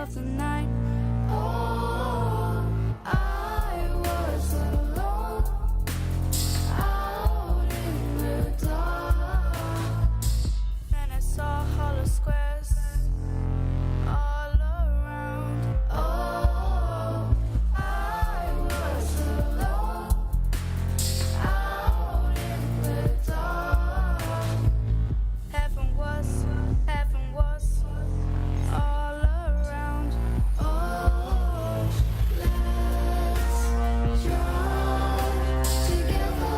of the night. Oh, I was alone, out in the dark, and I saw hollow squares all around. Oh, I was alone, out in the dark. Heaven was all around. Oh, let's jump together.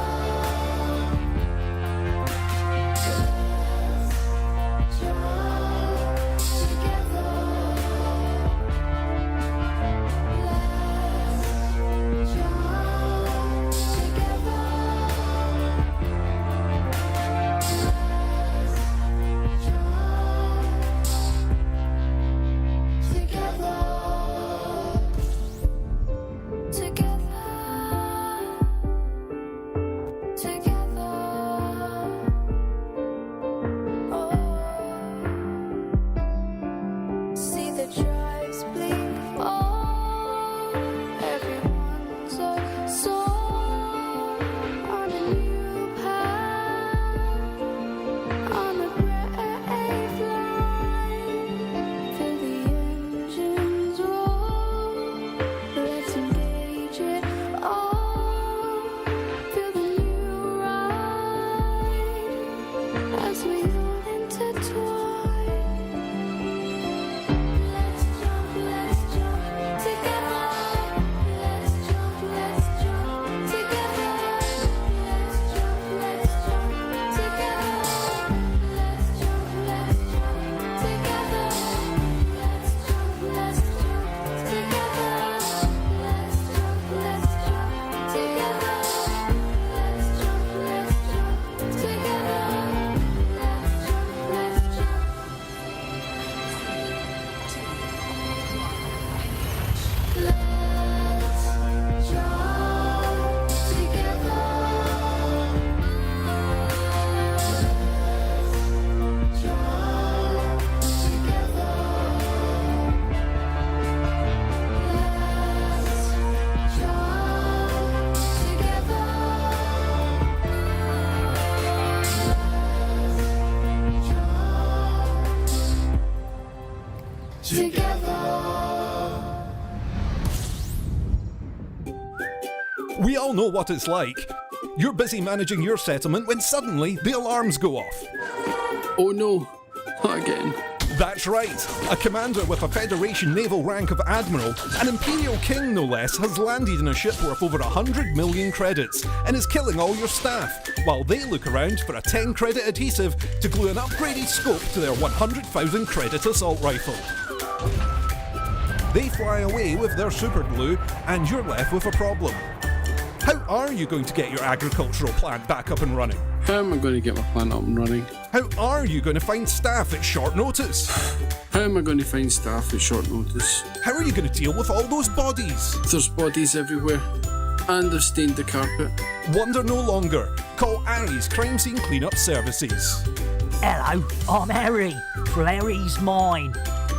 Let's jump together. Let's jump together. See the tribes blink. Oh, everyone's a soul on a new path, on a brave line. Feel the engines roll. Let's engage it all. Feel the new ride as we all intertwine. Let's jump together. Let's jump together. Let's jump together. Let's jump together. Let's jump together. Let's jump together. We all know what it's like. You're busy managing your settlement when suddenly the alarms go off. Oh no, not again. That's right. A commander with a Federation naval rank of Admiral, an Imperial King no less, has landed in a ship worth over 100 million credits and is killing all your staff, while they look around for a 10 credit adhesive to glue an upgraded scope to their 100,000 credit assault rifle. They fly away with their super glue and you're left with a problem. How are you going to get your agricultural plant back up and running? How am I going to get my plant up and running? How are you going to find staff at short notice? How am I going to find staff at short notice? How are you going to deal with all those bodies? There's bodies everywhere, and they've stained the carpet. Wonder no longer. Call Aries Crime Scene Cleanup Services. Hello, I'm Harry, Larry's Mine.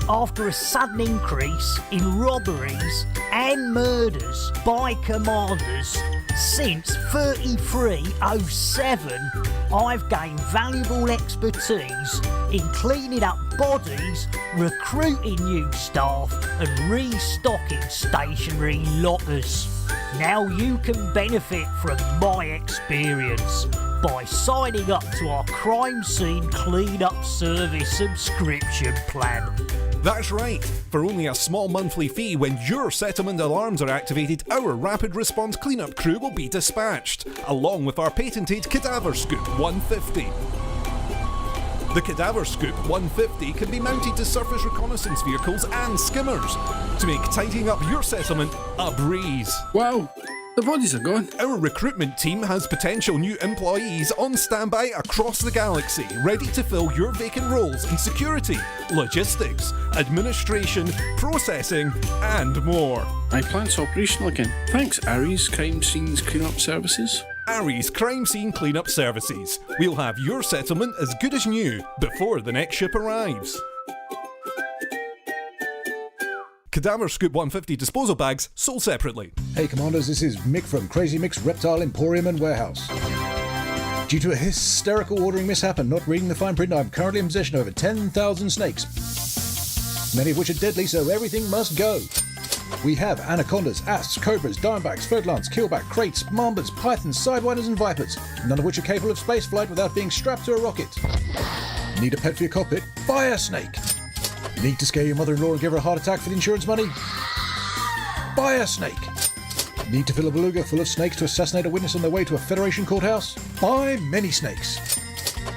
After a sudden increase in robberies and murders by commanders since 3307, I've gained valuable expertise in cleaning up bodies, recruiting new staff and restocking stationary lockers. Now you can benefit from my experience by signing up to our Crime Scene Cleanup Service subscription plan. That's right. For only a small monthly fee when your settlement alarms are activated, our rapid response cleanup crew will be dispatched, along with our patented Cadaver Scoop 150. The Cadaver Scoop 150 can be mounted to surface reconnaissance vehicles and skimmers to make tidying up your settlement a breeze. Wow, the bodies are gone. Our recruitment team has potential new employees on standby across the galaxy, ready to fill your vacant roles in security, logistics, administration, processing, and more. My plant's operational again. Thanks, Aries Crime Scenes Cleanup Services. Aries Crime Scene Cleanup Services. We'll have your settlement as good as new before the next ship arrives. Cadaver Scoop 150 disposal bags sold separately. Hey Commanders, this is Mick from Crazy Mick's Reptile Emporium and Warehouse. Due to a hysterical ordering mishap and not reading the fine print, I'm currently in possession of over 10,000 snakes, many of which are deadly, so everything must go. We have anacondas, asps, cobras, diamondbacks, fodlans, keelback, crates, mambas, pythons, sidewinders and vipers, none of which are capable of spaceflight without being strapped to a rocket. Need a pet for your cockpit? Buy a snake. Need to scare your mother-in-law and give her a heart attack for the insurance money? Buy a snake. Need to fill a beluga full of snakes to assassinate a witness on their way to a Federation courthouse? Buy many snakes.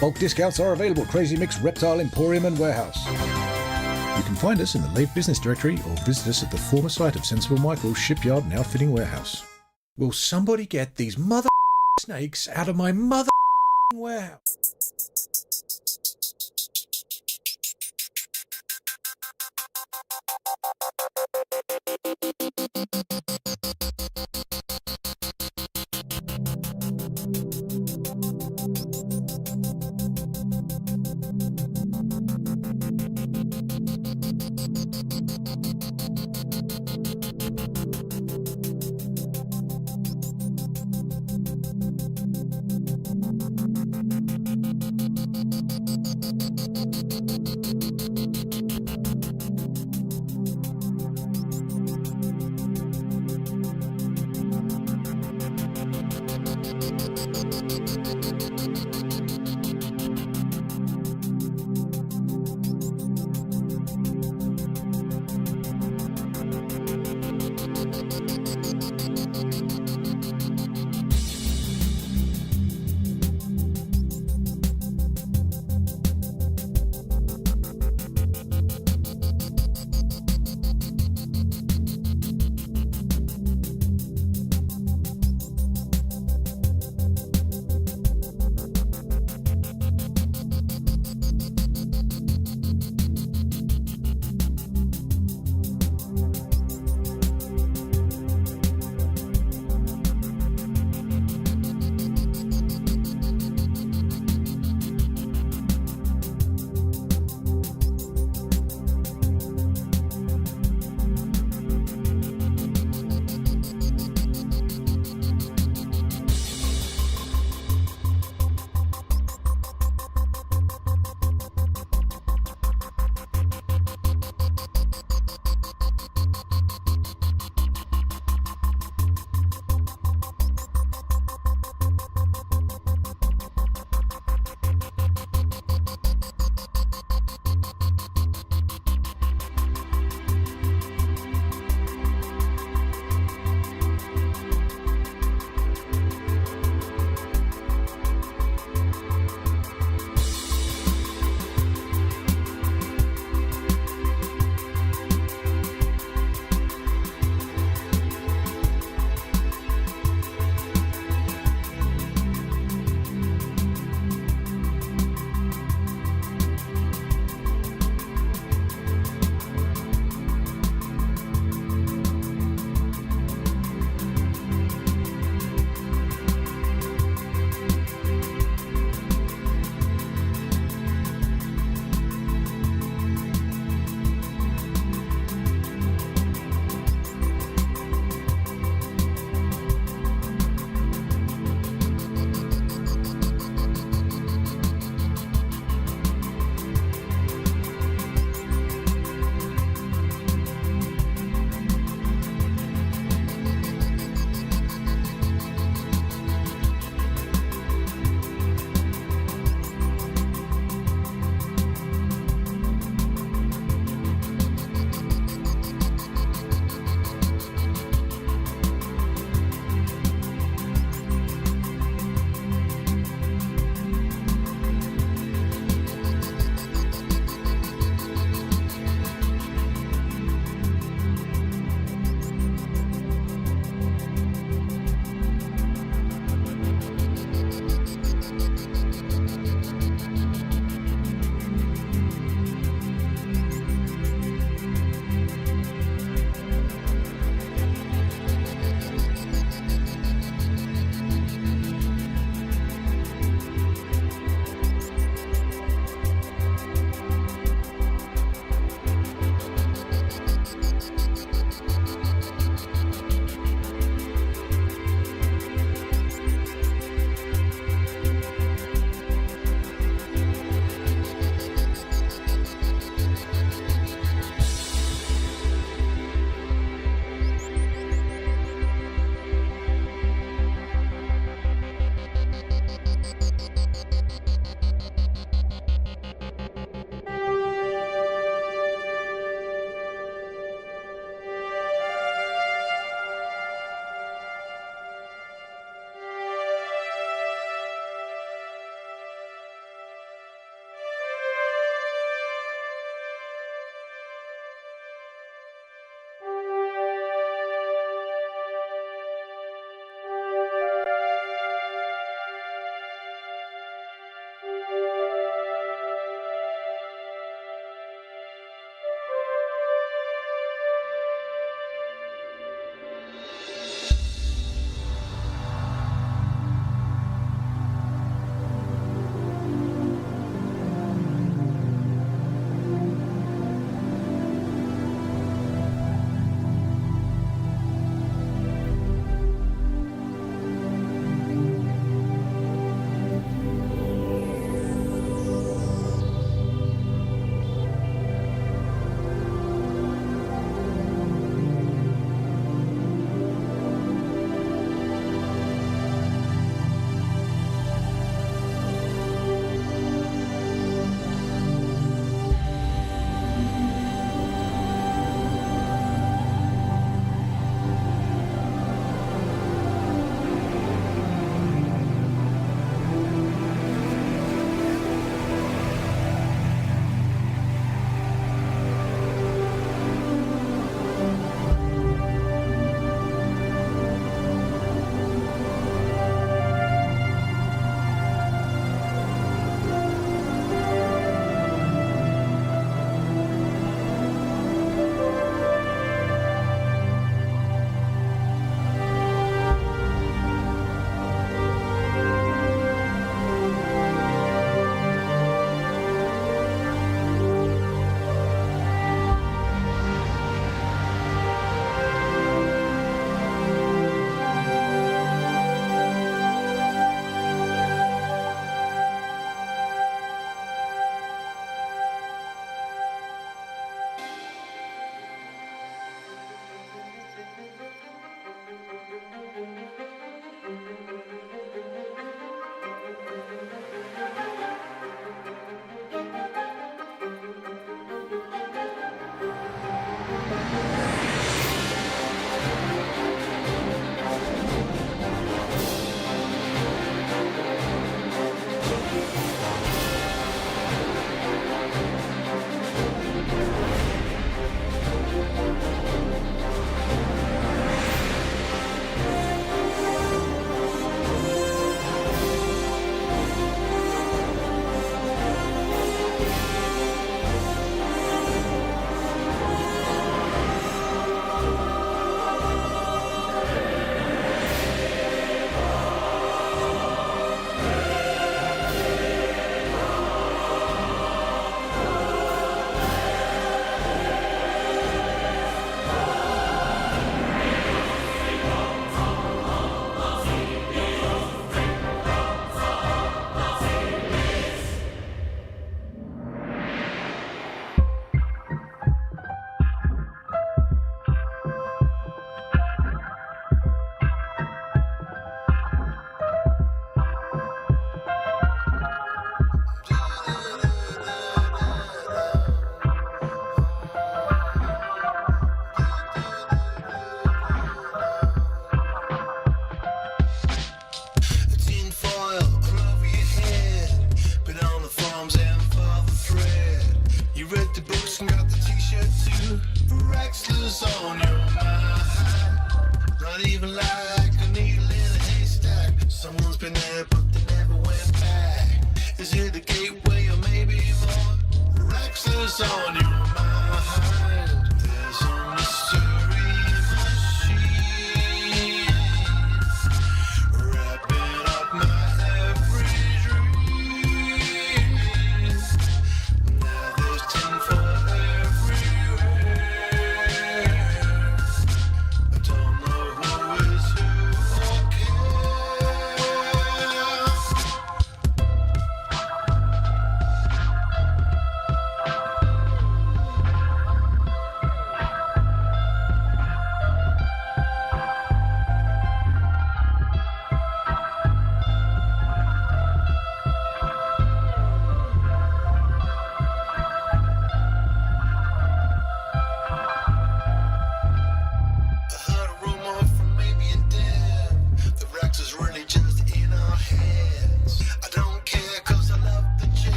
Bulk discounts are available at Crazy Mick's Reptile Emporium and Warehouse. You can find us in the Lave business directory or visit us at the former site of Sensible Michael's Shipyard and Outfitting Warehouse. Will somebody get these mother snakes out of my mother warehouse?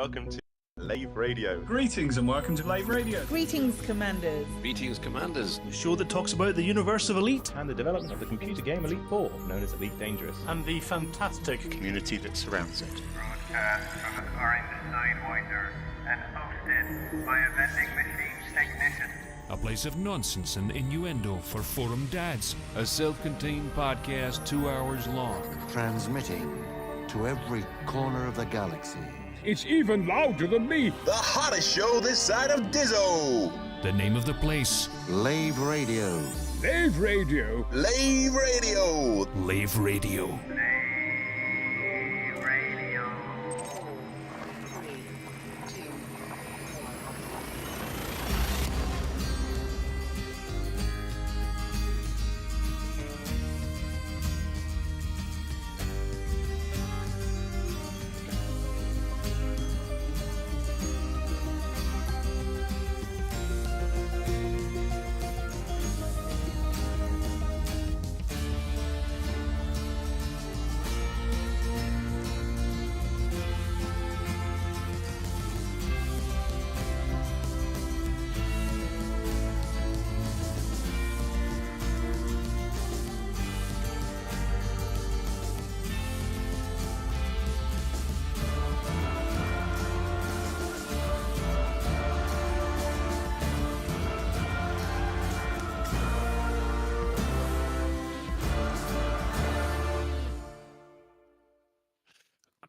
welcome to Lave Radio. Greetings and welcome to Lave Radio. Greetings, Commanders. Greetings, Commanders. The show that talks about the universe of Elite And the development of the computer game Elite 4, known as Elite Dangerous. and the fantastic Community that surrounds it. Broadcast from an orange Sidewinder and hosted by a vending machine technician. A place of nonsense and innuendo for forum dads. A self-contained podcast 2 hours long. Transmitting to every corner of the galaxy. It's even louder than me. The hottest show this side of Diso. The name of the place. Lave Radio. Lave Radio. Lave Radio. Lave Radio. Radio.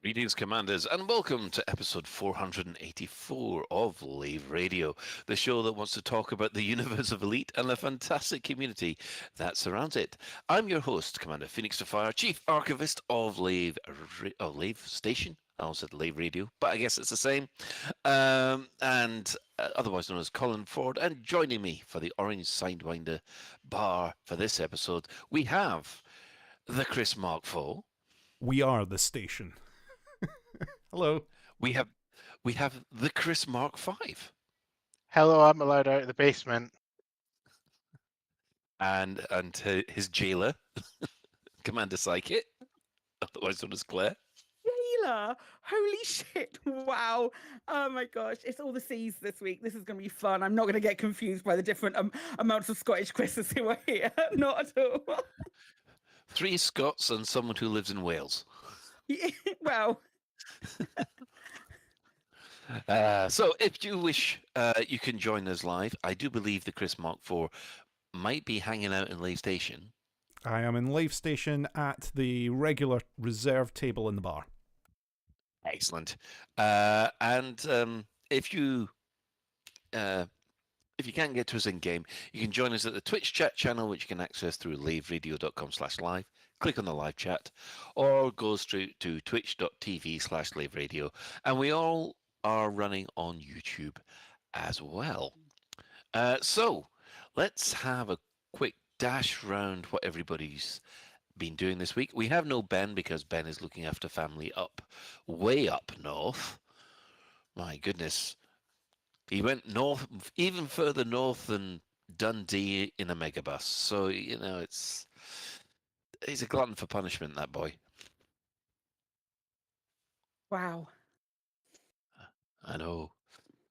Greetings, Commanders, and welcome to episode 484 of Lave Radio, the show that wants to talk about the universe of Elite and the fantastic community that surrounds it. I'm your host, Commander Phoenix to Fire, Chief Archivist of Lave Station. I almost said Lave Radio, but I guess it's the same. And otherwise known as Colin Ford. And joining me for the Orange Sidewinder bar for this episode, we have the Chris Mark IV. We are the station. Hello. We have the Chris Mark V. Hello, I'm allowed out of the basement. And his jailer, Commander Psychic, otherwise known as Claire. Jailer! Holy shit! Wow! Oh my gosh! It's all the C's this week. This is going to be fun. I'm not going to get confused by the different amounts of Scottish Chris's who are here. Not at all. 3 Scots and someone who lives in Wales. Yeah, well. So if you wish, you can join us live. I do believe the Chris Mark IV might be hanging out in Lave Station. I am in Lave Station at the regular reserved table in the bar. Excellent. And if you can't get to us in game, you can join us at the Twitch chat channel, which you can access through laveradio.com/live. Click on the live chat, or go straight to twitch.tv/laveradio. And we all are running on YouTube as well. So let's have a quick dash round what everybody's been doing this week. We have no Ben because Ben is looking after family way up north. My goodness. He went north, even further north than Dundee in a megabus. So, you know, he's a glutton for punishment, that boy. Wow. I know.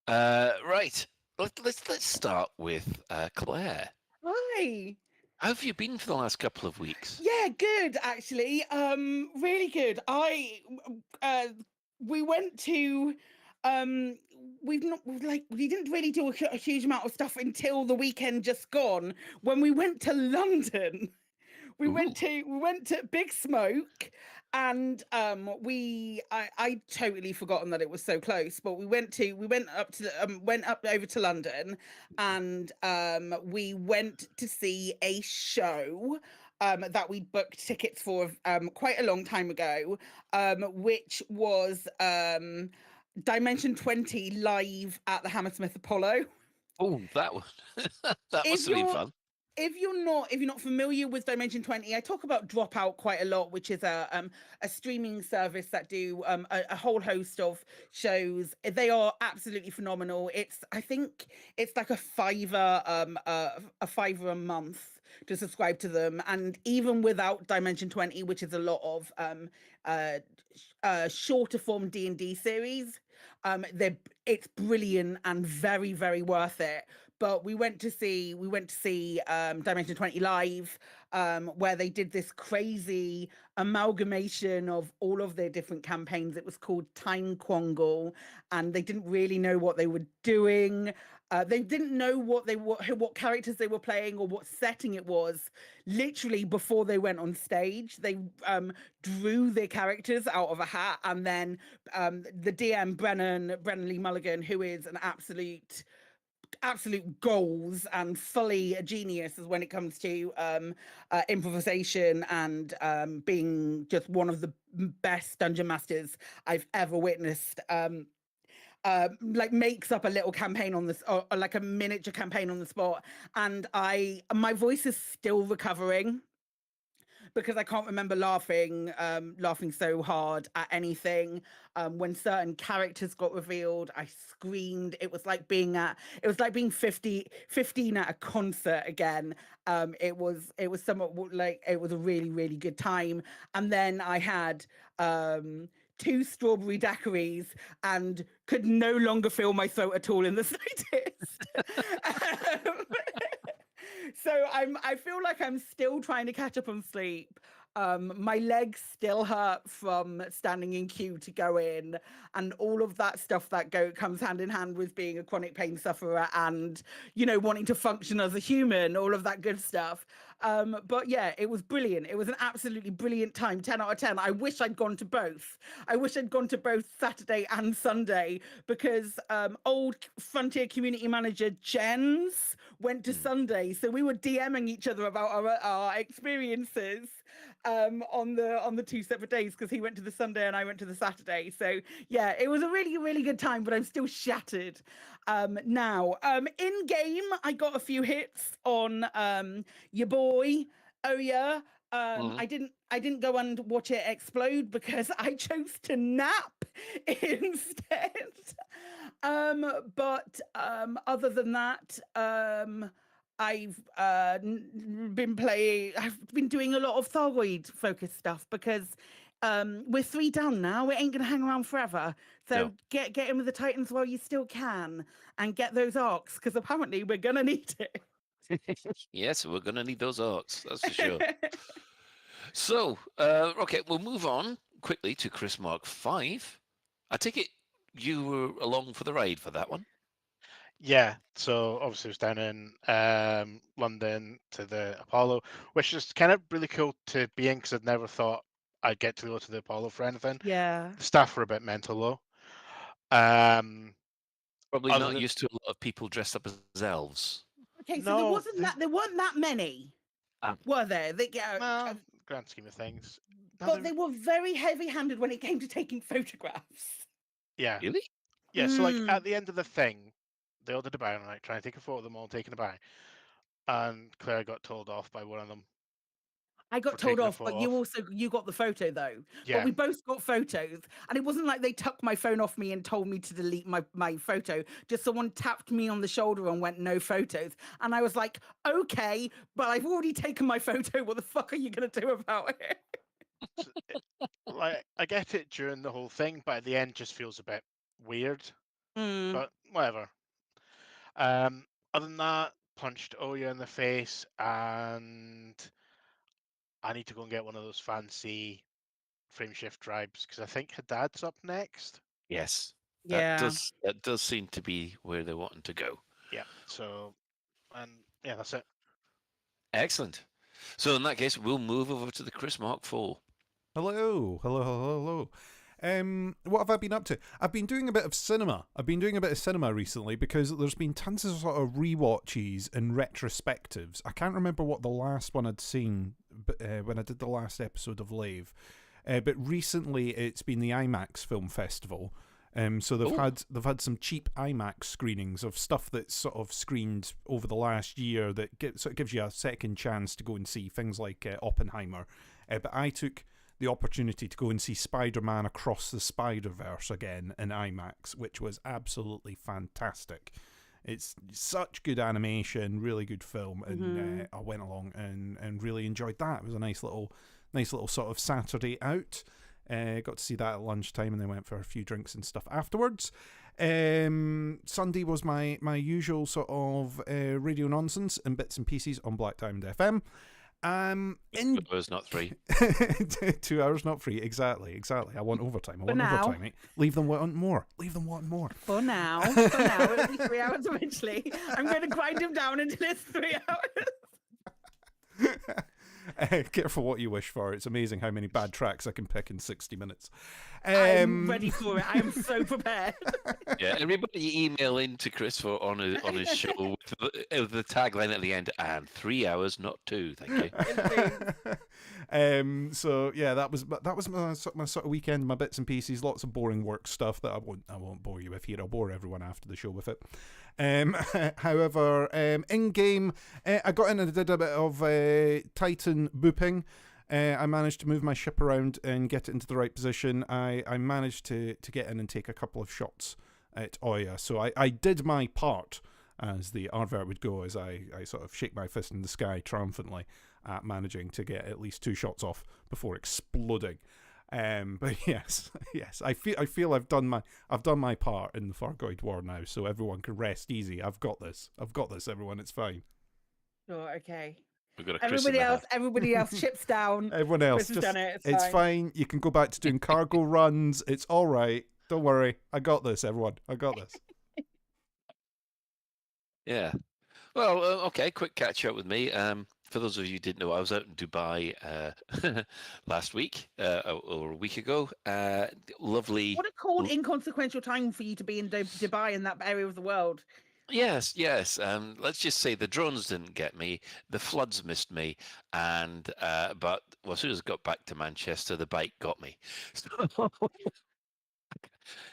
Right. Let's start with Claire. Hi. How have you been for the last couple of weeks? Yeah, good actually. Really good. We went to we didn't really do a huge amount of stuff until the weekend just gone when we went to London. We went to Big Smoke, and I totally forgotten that it was so close, but we went up over to London, and we went to see a show that we booked tickets for quite a long time ago, which was Dimension 20 live at the Hammersmith Apollo. Oh, that was that must have been fun. If you're not familiar with Dimension 20, I talk about Dropout quite a lot, which is a streaming service that do a whole host of shows. They are absolutely phenomenal. I think it's like a fiver a month. to subscribe to them. And even without Dimension 20, which is a lot of shorter form D&D series, it's brilliant and very, very worth it. But we went to see Dimension 20 live, where they did this crazy amalgamation of all of their different campaigns. It was called Time Quangle, and they didn't really know what they were doing. They didn't know what characters they were playing or what setting it was. Literally before they went on stage, they drew their characters out of a hat, and then the DM Brennan Lee Mulligan, who is an absolute goals and fully a genius as when it comes to improvisation and being just one of the best dungeon masters I've ever witnessed. Like makes up a little campaign on this, or like a miniature campaign on the spot, and my voice is still recovering because I can't remember laughing so hard at anything. When certain characters got revealed, I screamed. It was like being 15 at a concert again. It was somewhat like, it was a really, really good time. And then I had 2 strawberry daiquiris and could no longer feel my throat at all in the slightest. So I feel like I'm still trying to catch up on sleep. My legs still hurt from standing in queue to go in, and all of that stuff that comes hand in hand with being a chronic pain sufferer and, wanting to function as a human, all of that good stuff. But yeah, it was brilliant. It was an absolutely brilliant time. 10 out of 10. I wish I'd gone to both. I wish I'd gone to both Saturday and Sunday, because old Frontier community manager Jens went to Sunday. So we were DMing each other about our experiences on the 2 separate days, because he went to the Sunday and I went to the Saturday. So yeah, it was a really, really good time, but I'm still shattered. Now, in game, I got a few hits on your boy Oya. I didn't go and watch it explode because I chose to nap instead. But other than that, I've been doing a lot of thyroid focused stuff, because we're 3 down now. We ain't gonna hang around forever. So No. get in with the Titans while you still can, and get those arcs, because apparently we're gonna need it. Yes, we're going to need those orcs, that's for sure. So, okay, we'll move on quickly to Chris Mark 5. I take it you were along for the ride for that one? Yeah, so obviously it was down in London to the Apollo, which is kind of really cool to be in, because I'd never thought I'd get to go to the Apollo for anything. Yeah. The staff were a bit mental though. Probably other not than- used to a lot of people dressed up as elves. Okay, so there weren't that many, were there? Well, grand scheme of things. But they were very heavy-handed when it came to taking photographs. Yeah. Really? Yeah, so like at the end of the thing, they all did a bow and like trying to take a photo of them all taking a bow. And Claire got told off by one of them. I got told off, but you got the photo though. Yeah. But we both got photos, and it wasn't like they took my phone off me and told me to delete my photo. Just someone tapped me on the shoulder and went, "No photos," and I was like, "Okay, but I've already taken my photo. What the fuck are you gonna do about it?" Like I get it during the whole thing, but at the end just feels a bit weird. But whatever. Other than that, punched Oya in the face, and I need to go and get one of those fancy frame shift drives, because I think Haddad's up next. Yes. Yeah. That does seem to be where they're wanting to go. Yeah. So, and yeah, that's it. Excellent. So in that case, we'll move over to the Chris Mark 4. Hello. What have I been up to? I've been doing a bit of cinema. Recently, because there's been tons of sort of rewatches and retrospectives. I can't remember what the last one I'd seen when I did the last episode of Lave. But recently it's been the IMAX Film Festival. So they've had some cheap IMAX screenings of stuff that's sort of screened over the last year that gives you a second chance to go and see things like Oppenheimer. But I took the opportunity to go and see Spider-Man Across the Spider-Verse again in IMAX, which was absolutely fantastic. It's such good animation, really good film, and I went along and really enjoyed that. It was a nice little sort of Saturday out. Got to see that at lunchtime, and then went for a few drinks and stuff afterwards. Sunday was my usual sort of radio nonsense and bits and pieces on Black Diamond FM. 2 hours, not 3. 2 hours, not 3. Exactly. I want overtime. Overtime, mate. Leave them wanting more. For now, it'll be 3 hours eventually. I'm going to grind him down until it's 3 hours. Careful what you wish for. It's amazing how many bad tracks I can pick in 60 minutes. I'm ready for it. I am so prepared. Yeah, everybody email in to Chris on his show with the tagline at the end, and 3 hours, not 2. Thank you. So yeah, that was my sort of weekend, my bits and pieces, lots of boring work stuff that I won't bore you with here. I'll bore everyone after the show with it. However, in game, I got in and did a bit of Titan booping. I managed to move my ship around and get it into the right position. I managed to get in and take a couple of shots at Oya. So I did my part, as the advert would go, as I sort of shake my fist in the sky triumphantly at managing to get at least 2 shots off before exploding. But yes, I feel I've done my part in the Fargoid War now, so everyone can rest easy. I've got this, everyone. It's fine. Oh, okay. We've got a Chris in the house. Everybody else chips down. Everyone else, Chris has done it. It's fine. You can go back to doing cargo runs. It's all right. Don't worry. I got this, everyone. I got this. Yeah. Well, okay. Quick catch up with me. For those of you who didn't know, I was out in Dubai last week or a week ago. Lovely. What a cold, inconsequential time for you to be in Dubai, in that area of the world. Yes. Let's just say the drones didn't get me, the floods missed me, and but as soon as I got back to Manchester, the bike got me. So,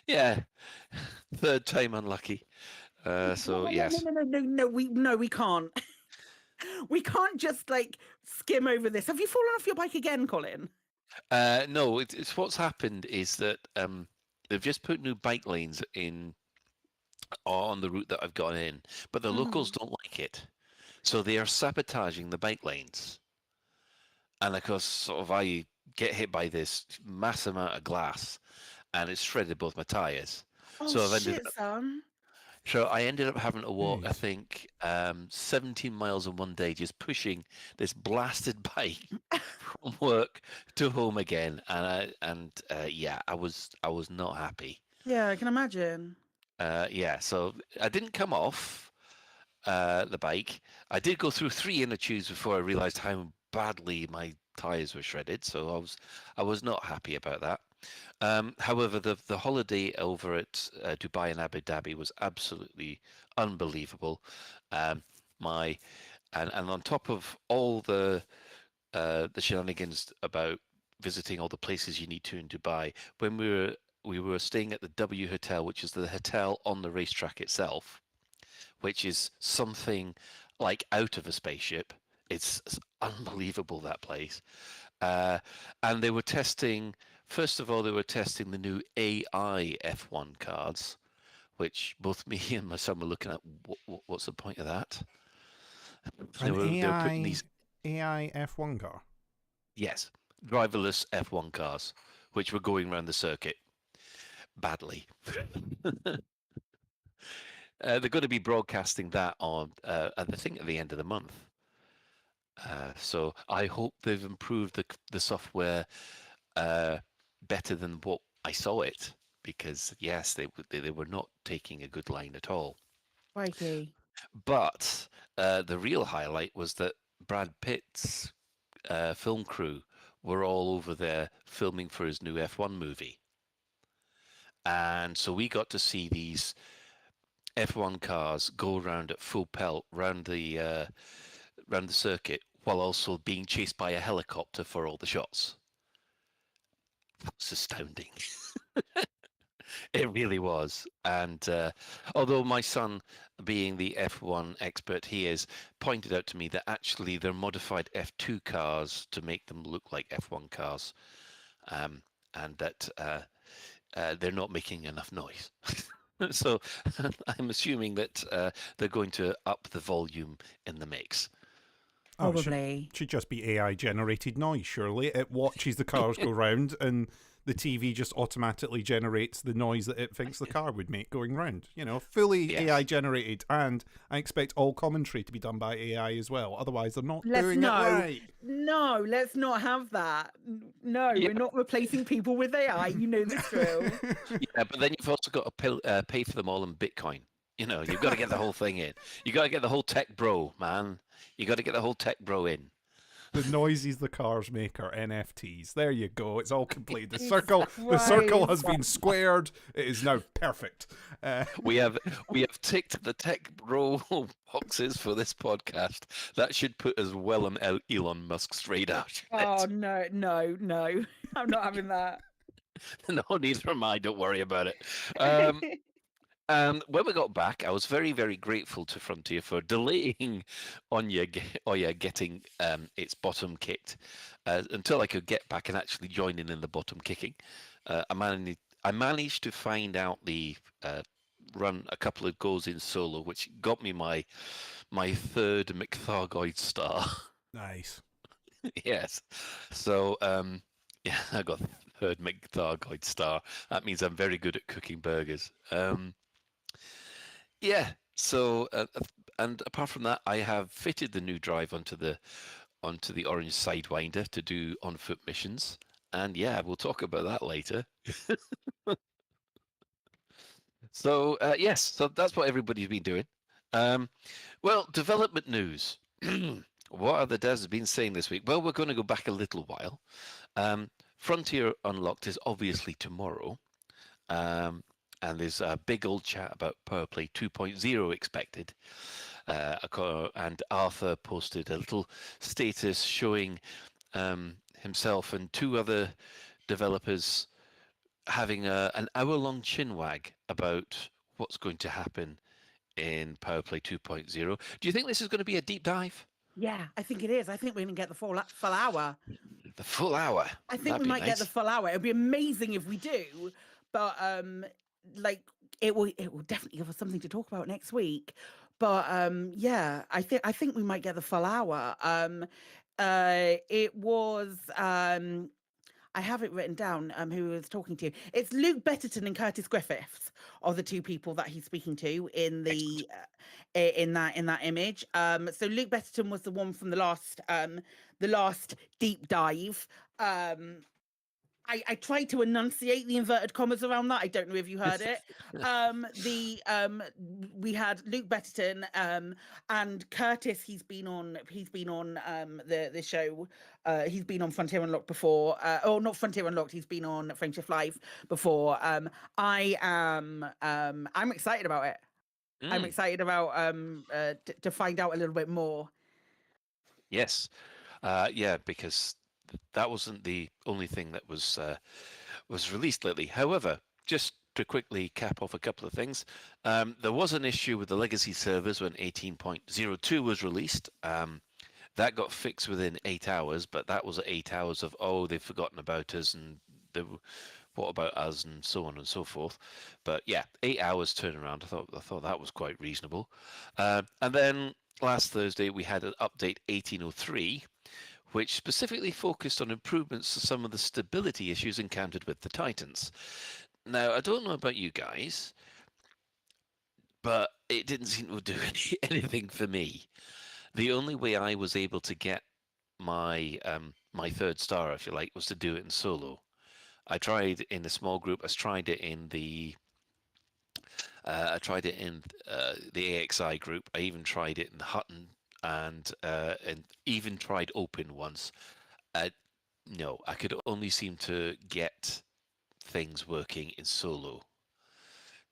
yeah, third time unlucky. So yes. No, we can't. We can't just skim over this. Have you fallen off your bike again, Colin? No, it's what's happened is that they've just put new bike lanes in on the route that I've gone in, but the locals don't like it, so they are sabotaging the bike lanes. And of course, sort of, I get hit by this massive amount of glass, and it's shredded both my tires. Oh, so I've shit, son. So I ended up having to walk, I think, 17 miles in one day, just pushing this blasted bike from work to home again, and I was not happy. Yeah, I can imagine. So I didn't come off the bike. I did go through 3 inner tubes before I realised how badly my tyres were shredded. So I was not happy about that. However, the holiday over at Dubai and Abu Dhabi was absolutely unbelievable. And on top of all the shenanigans about visiting all the places you need to in Dubai, when we were staying at the W Hotel, which is the hotel on the racetrack itself, which is something like out of a spaceship. It's unbelievable, that place. And they were testing. First of all, they were testing the new AI F1 cards, which both me and my son were looking at. What's the point of that? They were putting these AI F1 car? Yes, driverless F1 cars, which were going around the circuit badly. They're going to be broadcasting that on, I think, at the end of the month. So I hope they've improved the software better than what I saw it, because yes, they were not taking a good line at all. Crikey. But the real highlight was that Brad Pitt's film crew were all over there filming for his new F1 movie. And so we got to see these F1 cars go around at full pelt round the circuit, while also being chased by a helicopter for all the shots. That's astounding. It really was. And although my son, being the F1 expert he is, pointed out to me that actually they're modified F2 cars to make them look like F1 cars, and that they're not making enough noise. So I'm assuming that they're going to up the volume in the mix. Oh, Probably. should just be AI generated noise, surely. It watches the cars go round and the TV just automatically generates the noise that it thinks the car would make going round. You know, fully Yes. AI generated, and I expect all commentary to be done by AI as well. Otherwise, they're not doing no, it right. No, let's not have that. No, we're not replacing people with AI. You know this drill. Yeah, but then you've also got to pay for them all in Bitcoin. You know, you've got to get the whole thing in. You got to get the whole tech bro, man. You got to get the whole tech bro in. The noises the cars make are NFTs. There you go. It's all complete. The It's circle has right. been squared. It is now perfect. We have ticked the tech bro boxes for this podcast. That should put us well on Elon Musk's radar. Oh no. I'm not having that. No, neither am I. Don't worry about it. And when we got back, I was very, very grateful to Frontier for delaying Oya getting its bottom kicked until I could get back and actually join in the bottom kicking. I managed to find out the run a couple of goals in solo, which got me my third McThargoid star. Nice. Yes. So yeah, I got third McThargoid star. That means I'm very good at cooking burgers. Yeah. So, and apart from that, I have fitted the new drive onto the orange Sidewinder to do on foot missions. And yeah, we'll talk about that later. So yes, so that's what everybody's been doing. Well, development news. What are the devs been saying this week? Well, we're going to go back a little while. Frontier Unlocked is obviously tomorrow. And there's a big old chat about PowerPlay 2.0 expected. And Arthur posted a little status showing himself and two other developers having an hour-long chinwag about what's going to happen in PowerPlay 2.0. Do you think this is going to be a deep dive? Yeah, I think it is. I think we're going to get the full hour. The full hour? I think That'd we be might get the nice. full hour. It'd be amazing if we do, but like it will definitely give us something to talk about next week. But yeah, I think we might get the full hour. It was I have it written down. Who he was talking to? It's Luke Betterton and Curtis Griffiths are the two people that he's speaking to in the in that image. So Luke Betterton was the one from the last deep dive. I tried to enunciate the inverted commas around that. I don't know if you heard it. We had Luke Betterton and Curtis. He's been on the show. He's been on Frontier Unlocked before. Or not Frontier Unlocked. He's been on Friendship Live before. I'm excited about it. I'm excited about to find out a little bit more. Yes. Yeah, because that wasn't the only thing that was released lately. However, just to quickly cap off a couple of things, there was an issue with the legacy servers when 18.02 was released. That got fixed within 8 hours, but that was 8 hours of, oh, they've forgotten about us and what about us and so on and so forth. But yeah, 8 hours turnaround. I thought that was quite reasonable. And then last Thursday we had an update 1803, which specifically focused on improvements to some of the stability issues encountered with the Titans. Now, I don't know about you guys, but it didn't seem to do anything for me. The only way I was able to get my my third star, if you like, was to do it in solo. I tried in a small group. I tried it in the AXI group. I even tried it in Hutton and even tried Open once. No, I could only seem to get things working in solo.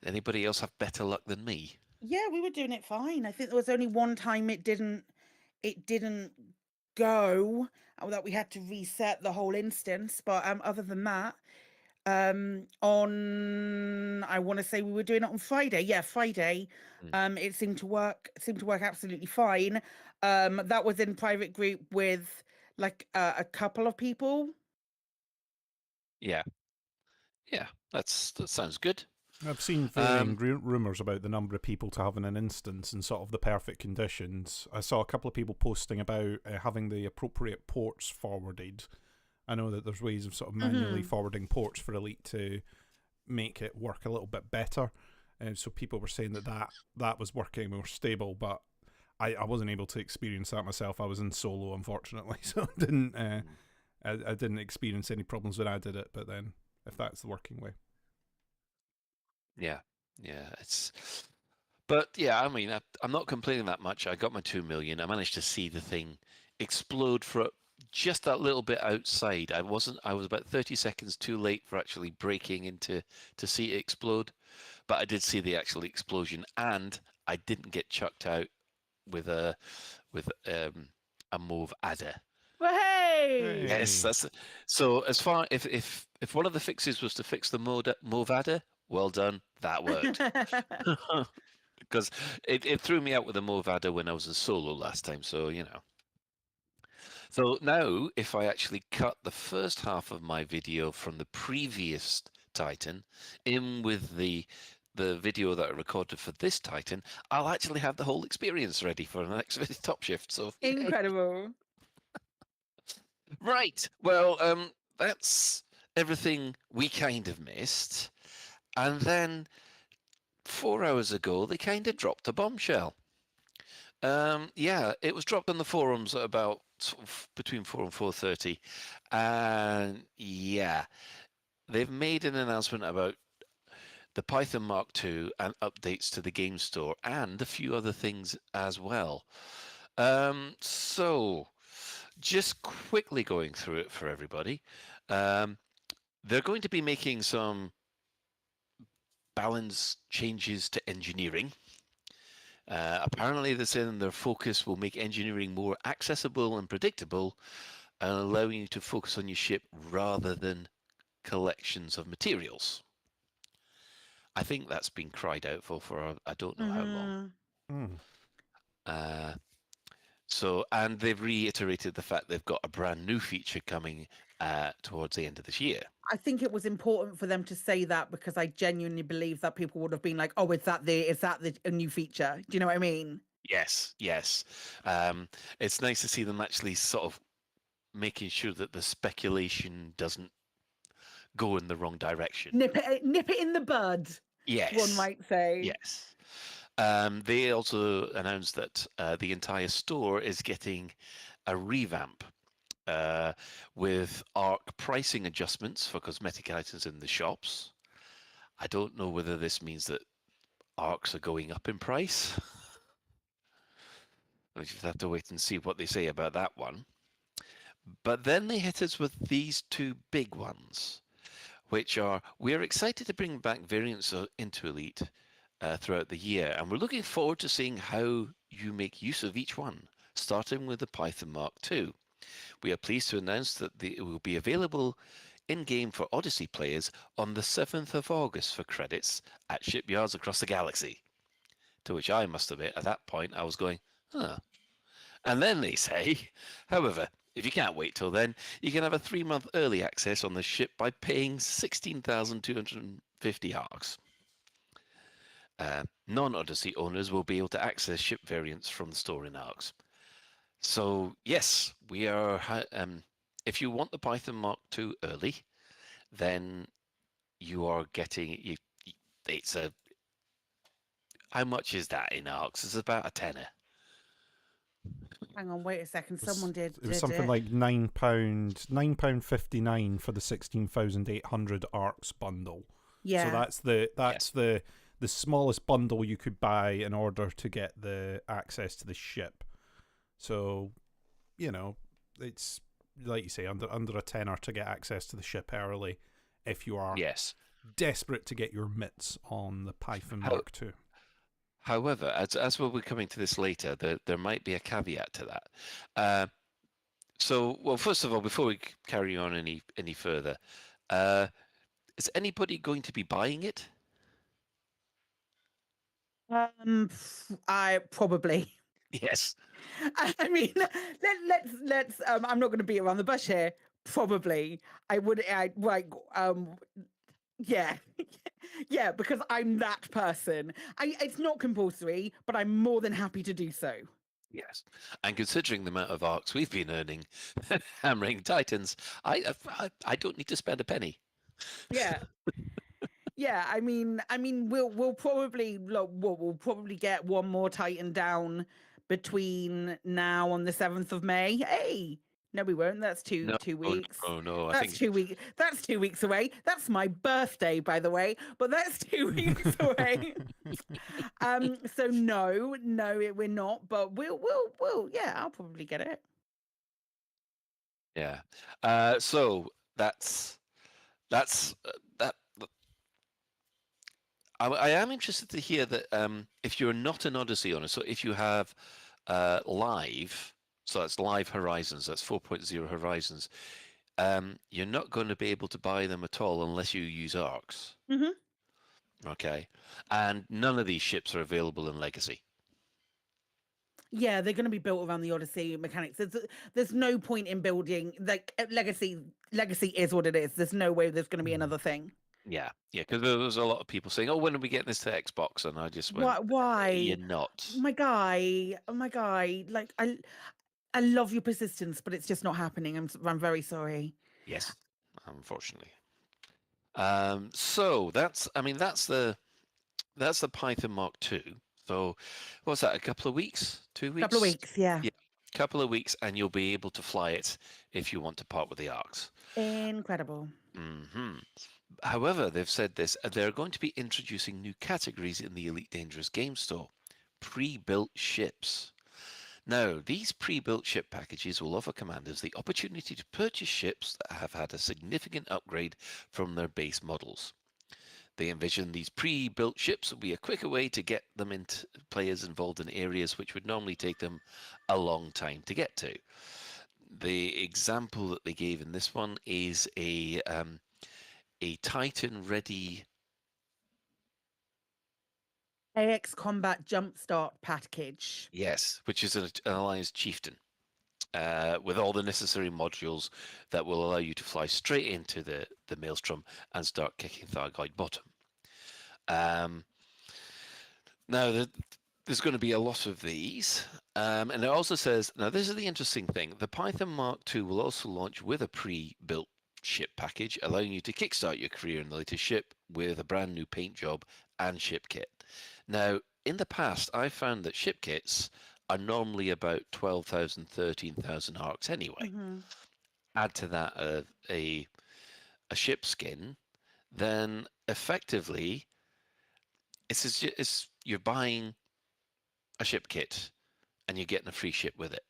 Anybody else have better luck than me? Yeah, we were doing it fine. I think there was only one time it didn't go, that we had to reset the whole instance. But other than that, on I want to say we were doing it on Friday. Yeah, Friday. It seemed to work absolutely fine. That was in private group with like a couple of people. Yeah, that sounds good. I've seen varying rumours about the number of people to have in an instance and sort of the perfect conditions. I saw a couple of people posting about having the appropriate ports forwarded. I know that there's ways of sort of manually forwarding ports for Elite to make it work a little bit better. So people were saying that was working more stable, but I wasn't able to experience that myself. I was in solo, unfortunately, so I didn't experience any problems when I did it. But then, if that's the working way. Yeah, but yeah, I mean, I'm not complaining that much. I got my 2 million. I managed to see the thing explode for just that little bit outside. I was about 30 seconds too late for actually breaking into to see it explode, but I did see the actual explosion, and I didn't get chucked out with a mauve adder. Well, hey! Yes, that's so. As far if one of the fixes was to fix the mauve adder, well done, that worked. Because it threw me out with the mauve adder when I was in solo last time, so you know. So now, if I actually cut the first half of my video from the previous Titan in with the video that I recorded for this Titan, I'll actually have the whole experience ready for the next Top Shift. So incredible. Right. Well, that's everything we kind of missed. And then 4 hours ago, they kind of dropped a bombshell. Yeah, it was dropped on the forums at about sort of between 4 and 4:30. And yeah, they've made an announcement about the Python Mark II and updates to the game store and a few other things as well. So just quickly going through it for everybody. They're going to be making some balance changes to engineering. Apparently, they're saying their focus will make engineering more accessible and predictable and allowing you to focus on your ship rather than collections of materials. I think that's been cried out for I don't know how long. So, and they've reiterated the fact they've got a brand new feature coming towards the end of this year. I think it was important for them to say that because I genuinely believe that people would have been like, "Oh, is that a new feature?" Do you know what I mean? Yes. It's nice to see them actually sort of making sure that the speculation doesn't go in the wrong direction. Nip it in the bud. Yes, one might say. Yes. They also announced that the entire store is getting a revamp with ARC pricing adjustments for cosmetic items in the shops. I don't know whether this means that ARCs are going up in price. We just have to wait and see what they say about that one. But then they hit us with these two big ones, which are, we're excited to bring back variants into Elite throughout the year, and we're looking forward to seeing how you make use of each one, starting with the Python Mark II. We are pleased to announce that it will be available in-game for Odyssey players on the 7th of August for credits at shipyards across the galaxy. To which I must admit, at that point, I was going, huh. And then they say, however, if you can't wait till then, you can have a 3-month early access on the ship by paying 16,250 ARCs. Non-Odyssey owners will be able to access ship variants from the store in ARCs. So yes, we are. If you want the Python Mark II early, then you are getting. It's a. How much is that in ARCs? It's about a tenner. Hang on, wait a second. Someone did. It was something like £9.59 for the 16,800 ARCs bundle. Yeah. So that's the smallest bundle you could buy in order to get the access to the ship. So, you know, it's like you say, under a tenner to get access to the ship early if you are desperate to get your mitts on the Python Mark II. However, as we'll be coming to this later, there might be a caveat to that. So, well, first of all, before we carry on any further, is anybody going to be buying it? I probably. Yes. I mean, let's. I'm not going to beat around the bush here. Probably, I would. Yeah. Yeah, because I'm that person. It's not compulsory, but I'm more than happy to do so. Yes, and considering the amount of arcs we've been earning hammering Titans, I don't need to spend a penny. Yeah. Yeah, I mean, we'll probably we'll probably get one more Titan down between now and the 7th of May. Hey, no, we won't. That's two No, weeks. no. I That's think 2 weeks. That's 2 weeks away. That's my birthday, by the way. But that's 2 weeks away. So no, we're not. But we'll. Yeah, I'll probably get it. yeah. So that's that. I am interested to hear that if you're not an Odyssey owner, so if you have Live, so that's Live Horizons, that's 4.0 Horizons, you're not going to be able to buy them at all unless you use ARCs. Mm-hmm. Okay. And none of these ships are available in Legacy. Yeah, they're going to be built around the Odyssey mechanics. There's no point in building like Legacy. Legacy is what it is. There's no way there's going to be another thing. Yeah, because there was a lot of people saying, "Oh, when are we getting this to Xbox?" And I just went, Why? You're not." Oh my guy. Like I love your persistence, but it's just not happening. I'm very sorry. Yes, unfortunately. So that's the Python Mark II. So what's that? A couple of weeks? 2 weeks? Couple of weeks, yeah. Yeah, couple of weeks, and you'll be able to fly it if you want to part with the arcs. Incredible. However, they've said this, they're going to be introducing new categories in the Elite Dangerous game store. Pre-built ships. Now, these pre-built ship packages will offer commanders the opportunity to purchase ships that have had a significant upgrade from their base models. They envision these pre-built ships will be a quicker way to get them into players involved in areas which would normally take them a long time to get to. The example that they gave in this one is a Titan-ready AX Combat Jumpstart package. Yes, which is an Alliance Chieftain with all the necessary modules that will allow you to fly straight into the Maelstrom and start kicking Thargoid bottom. Now, there's going to be a lot of these. And it also says, now this is the interesting thing, the Python Mark II will also launch with a pre-built ship package, allowing you to kickstart your career in the latest ship with a brand new paint job and ship kit. Now, in the past, I found that ship kits are normally about 12,000, 13,000 arcs anyway. Add to that a ship skin, then effectively it's you're buying a ship kit and you're getting a free ship with it.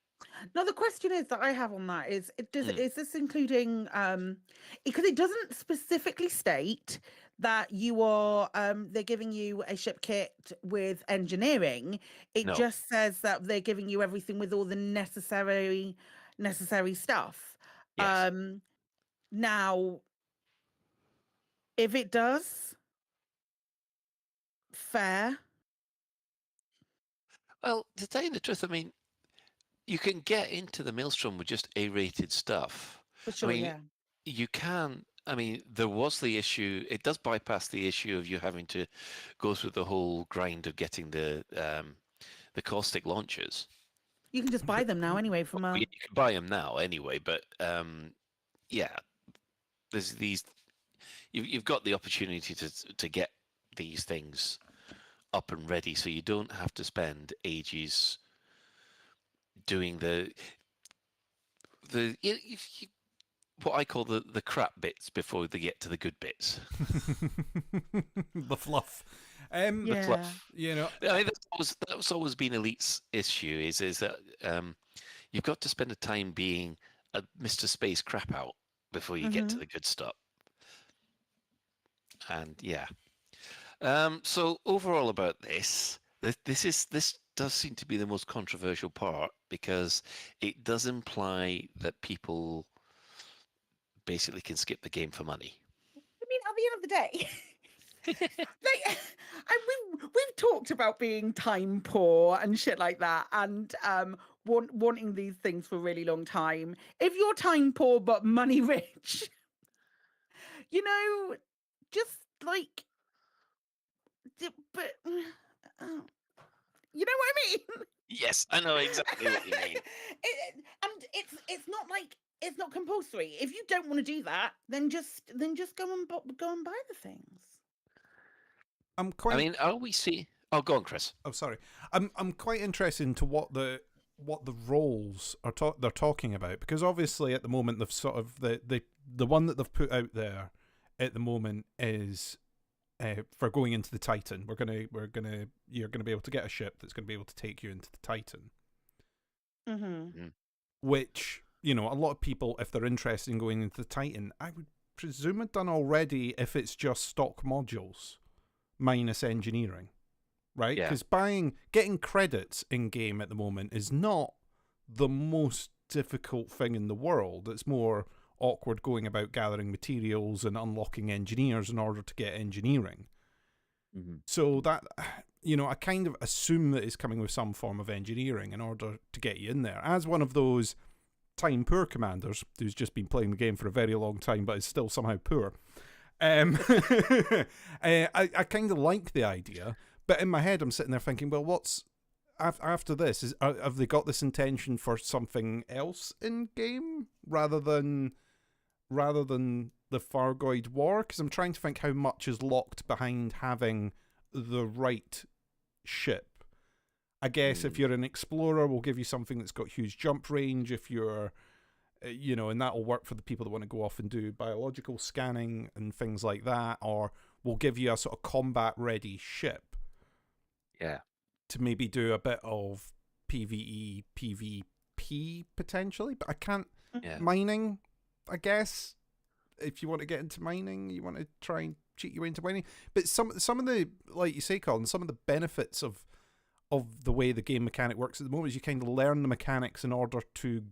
Now the question is that I have on that is is this including because it doesn't specifically state that you are they're giving you a ship kit with engineering. It just says that they're giving you everything with all the necessary stuff. Yes. Now if it does, fair. Well, to tell you the truth, I mean, you can get into the Maelstrom with just A-rated stuff. For sure, I mean, yeah. you can. I mean, there was the issue. It does bypass the issue of you having to go through the whole grind of getting the caustic launchers. You can just buy them now anyway from You can buy them now anyway, but yeah, there's these. You've got the opportunity to get these things up and ready, so you don't have to spend ages doing what I call the crap bits before they get to the good bits. The fluff. The fluff. You know, I mean, that's always been Elite's issue is that you've got to spend the time being a Mr. Space crap out before you get to the good stuff. And yeah. So overall about this does seem to be the most controversial part because it does imply that people basically can skip the game for money. I mean, at the end of the day, like, we've talked about being time poor and shit like that, and wanting these things for a really long time. If you're time poor but money rich, you know, just like, but you know what I mean? Yes, I know exactly what you mean. And it's not like it's not compulsory. If you don't want to do that, then just go and buy the things. I'm quite. I mean, are we see? Oh, go on, Chris. Oh, sorry. I'm quite interested into what the roles are they're talking about, because obviously at the moment they've sort of the one that they've put out there at the moment is for going into the Titan. You're gonna be able to get a ship that's gonna be able to take you into the Titan. Mm-hmm. Which, a lot of people, if they're interested in going into the Titan, I would presume have done already if it's just stock modules minus engineering. Right? Because getting credits in game at the moment is not the most difficult thing in the world. It's more awkward going about gathering materials and unlocking engineers in order to get engineering. Mm-hmm. So that, I kind of assume that it's coming with some form of engineering in order to get you in there. As one of those time poor commanders who's just been playing the game for a very long time but is still somehow poor, I kind of like the idea. But in my head, I'm sitting there thinking, well, what's after this? Have they got this intention for something else in game rather than the Fargoid War? Because I'm trying to think how much is locked behind having the right ship. I guess if you're an explorer, we'll give you something that's got huge jump range. If you're, and that'll work for the people that want to go off and do biological scanning and things like that, or we'll give you a sort of combat-ready ship. Yeah. To maybe do a bit of PvE, PvP potentially, but I can't. Yeah. Mining, I guess. If you want to get into mining, you want to try and cheat your way into mining. But some of the, like you say, Colin, some of the benefits of the way the game mechanic works at the moment is you kind of learn the mechanics in order to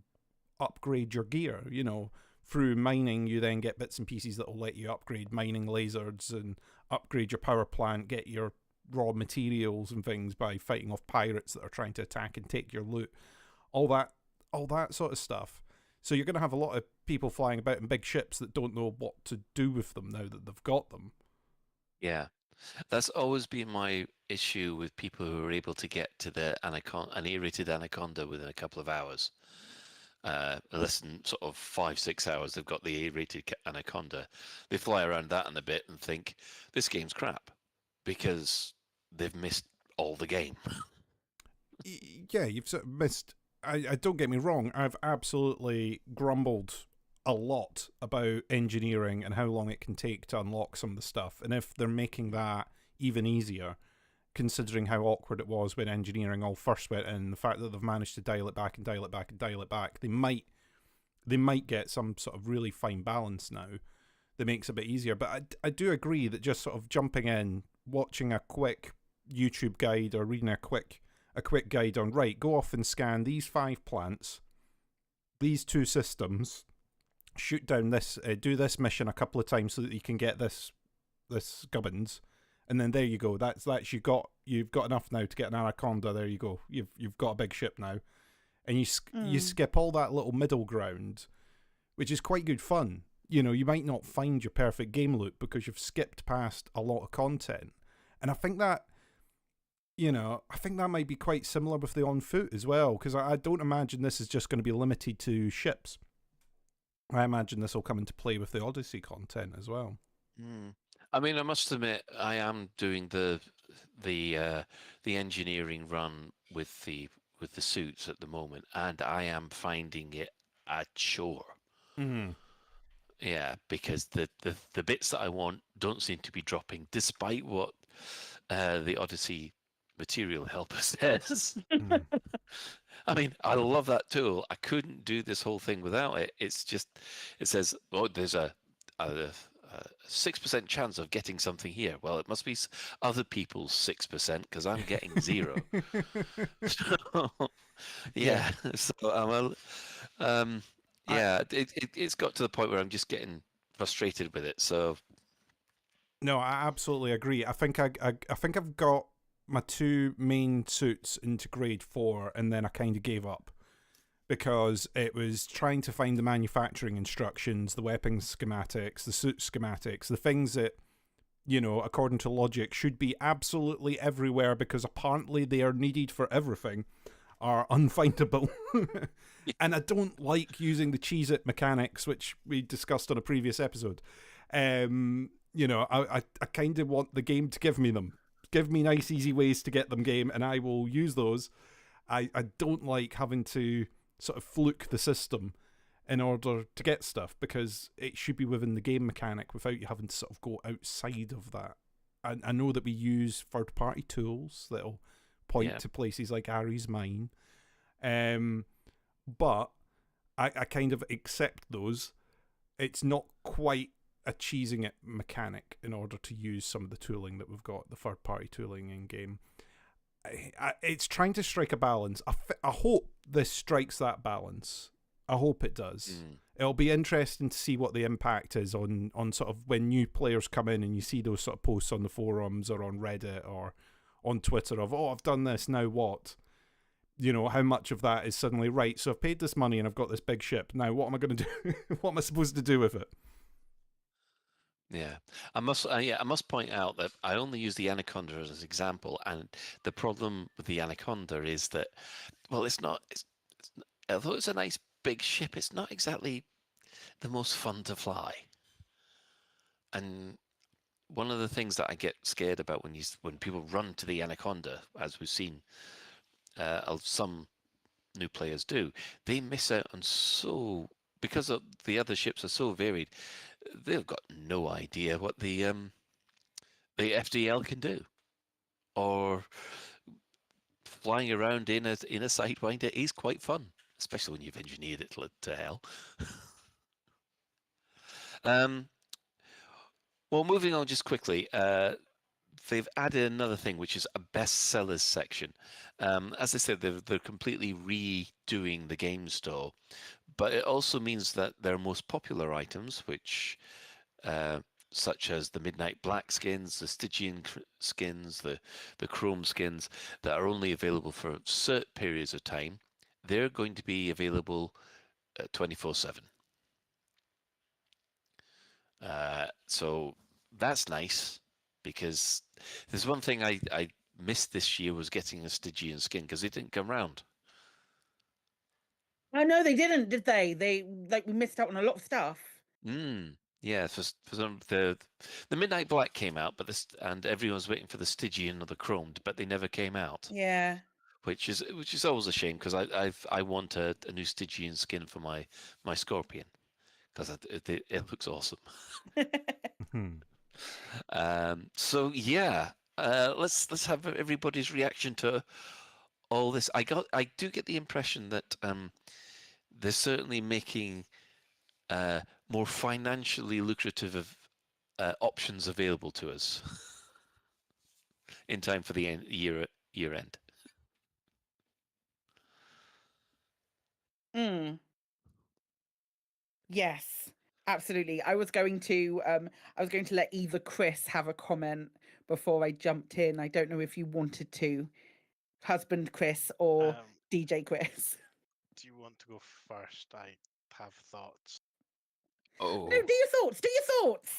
upgrade your gear. Through mining, you then get bits and pieces that will let you upgrade mining lasers and upgrade your power plant, get your raw materials and things by fighting off pirates that are trying to attack and take your loot, all that sort of stuff. So you're going to have a lot of people flying about in big ships that don't know what to do with them now that they've got them. Yeah, that's always been my issue with people who are able to get to the an A-rated Anaconda within a couple of hours. Less than sort of 5-6 hours, they've got the A-rated Anaconda. They fly around that in a bit and think this game's crap because they've missed all the game. Yeah, you've sort of missed. I don't get me wrong. I've absolutely grumbled a lot about engineering and how long it can take to unlock some of the stuff. And if they're making that even easier, considering how awkward it was when engineering all first went in, the fact that they've managed to dial it back and dial it back and dial it back, they might get some sort of really fine balance now that makes it a bit easier. But I do agree that just sort of jumping in, watching a quick YouTube guide or reading a quick guide on, right, go off and scan these 5 plants, these 2 systems, shoot down this, do this mission a couple of times so that you can get this gubbins, and then there you go. That's you've got enough now to get an Anaconda. There you go. You've got a big ship now, and you skip all that little middle ground, which is quite good fun. You might not find your perfect game loop because you've skipped past a lot of content. And I think that might be quite similar with the on foot as well, because I don't imagine this is just going to be limited to ships. I imagine this will come into play with the Odyssey content as well. I mean, I must admit, I am doing the engineering run with the suits at the moment, and I am finding it a chore. Mm-hmm. Yeah, because the bits that I want don't seem to be dropping, despite what the Odyssey material helper says. I mean, I love that tool. I couldn't do this whole thing without it. It's just, it says, oh, there's a 6% chance of getting something here. Well, it must be other people's 6% because I'm getting 0. So, yeah. So it's got to the point where I'm just getting frustrated with it. So no, I absolutely agree. I think I've got my 2 main suits into grade 4, and then I kind of gave up because it was trying to find the manufacturing instructions, the weapons schematics, the suit schematics, the things that according to logic, should be absolutely everywhere because apparently they are needed for everything, are unfindable. And I don't like using the cheese it mechanics, which we discussed on a previous episode. I kind of want the game to give me them. Give me nice, easy ways to get them, game, and I will use those. I don't like having to sort of fluke the system in order to get stuff, because it should be within the game mechanic without you having to sort of go outside of that. I know that we use third-party tools that'll point to places like Ari's Mine, but I kind of accept those. It's not quite a cheesing it mechanic in order to use some of the tooling that we've got, the third-party tooling in-game. It's trying to strike a balance. I hope this strikes that balance. I hope it does. It'll be interesting to see what the impact is on sort of when new players come in and you see those sort of posts on the forums or on Reddit or on Twitter of, I've done this, now what? How much of that is suddenly, right, so I've paid this money and I've got this big ship. Now what am I going to do? What am I supposed to do with it? Yeah, I must point out that I only use the Anaconda as an example, and the problem with the Anaconda is that, well, although it's a nice big ship, it's not exactly the most fun to fly. And one of the things that I get scared about when people run to the Anaconda, as we've seen some new players do, they miss out on because the other ships are so varied. They've got no idea what the FDL can do, or flying around in a Sidewinder is quite fun, especially when you've engineered it to hell. Well, moving on just quickly, they've added another thing, which is a bestsellers section. As I said, they're completely redoing the game store, but it also means that their most popular items, which such as the Midnight Black skins, the Stygian skins, the Chrome skins, that are only available for certain periods of time, they're going to be available 24/7. So that's nice, because there's one thing I missed this year was getting a Stygian skin, because it didn't come round. Oh no, they didn't, did they? We missed out on a lot of stuff. Yeah, for some, the Midnight Black came out, and everyone's waiting for the Stygian or the Chromed, but they never came out. Yeah. Which is always a shame, because I want a new Stygian skin for my Scorpion, because it looks awesome. So yeah, let's have everybody's reaction to all this. I do get the impression that they're certainly making more financially lucrative options available to us in time for the year end. Yes, absolutely. I was going to let either Chris have a comment before I jumped in. I don't know if you wanted to, husband Chris or DJ Chris. Do you want to go first? I have thoughts. Oh. No, do your thoughts. Do your thoughts.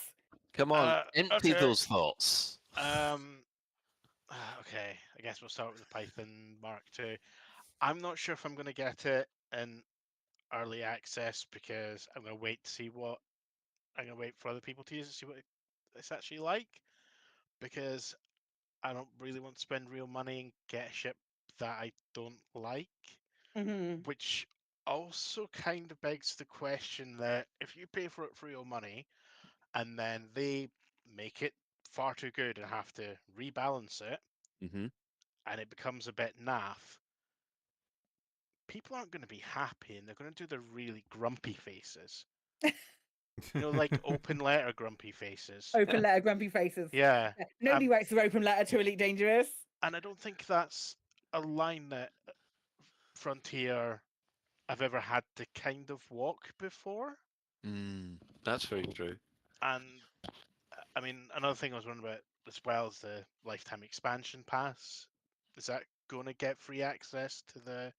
Come on, empty those thoughts. Okay, I guess we'll start with the Python Mark II. I'm not sure if I'm going to get it in early access, because I'm going to wait to see what I'm going to wait for other people to use it, see what it's actually like, because I don't really want to spend real money and get a ship that I don't like. Which also kind of begs the question that if you pay for it for real money and then they make it far too good and have to rebalance it, and it becomes a bit naff, people aren't going to be happy, and they're going to do the really grumpy faces. Like open letter grumpy faces. Open letter grumpy faces. Yeah. Nobody writes their open letter to Elite Dangerous. And I don't think that's a line that Frontier I've ever had to kind of walk before. That's very true. And I mean, another thing I was wondering about as well is the lifetime expansion pass. Is that going to get free access to the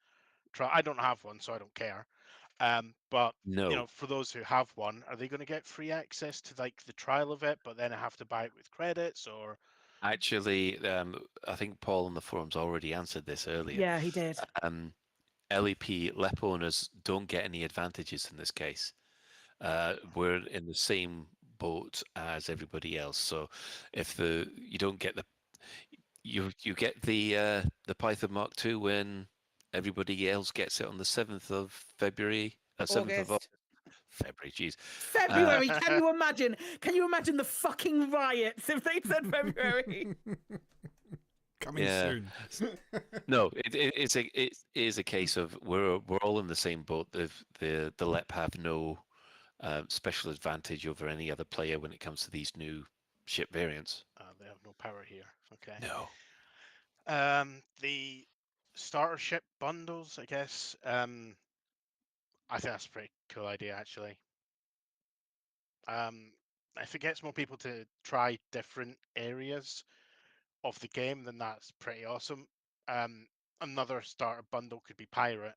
trial? I don't have one, so I don't care. But No. for those who have one, are they going to get free access to like the trial of it, but then have to buy it with credits, or? Actually, I think Paul on the forums already answered this earlier. Yeah, he did. LEP owners don't get any advantages in this case. We're in the same boat as everybody else. So if you don't get you get the Python Mark II when everybody else gets it on the 7th of February, 7th of August. February, jeez. February. Can you imagine? Can you imagine the fucking riots if they said February? Coming soon. No, it is a case of we're all in the same boat. The LEP have no special advantage over any other player when it comes to these new ship variants. They have no power here. Okay. No. The starter ship bundles, I guess. I think that's a pretty cool idea, actually. If it gets more people to try different areas of the game, then that's pretty awesome. Another starter bundle could be pirate.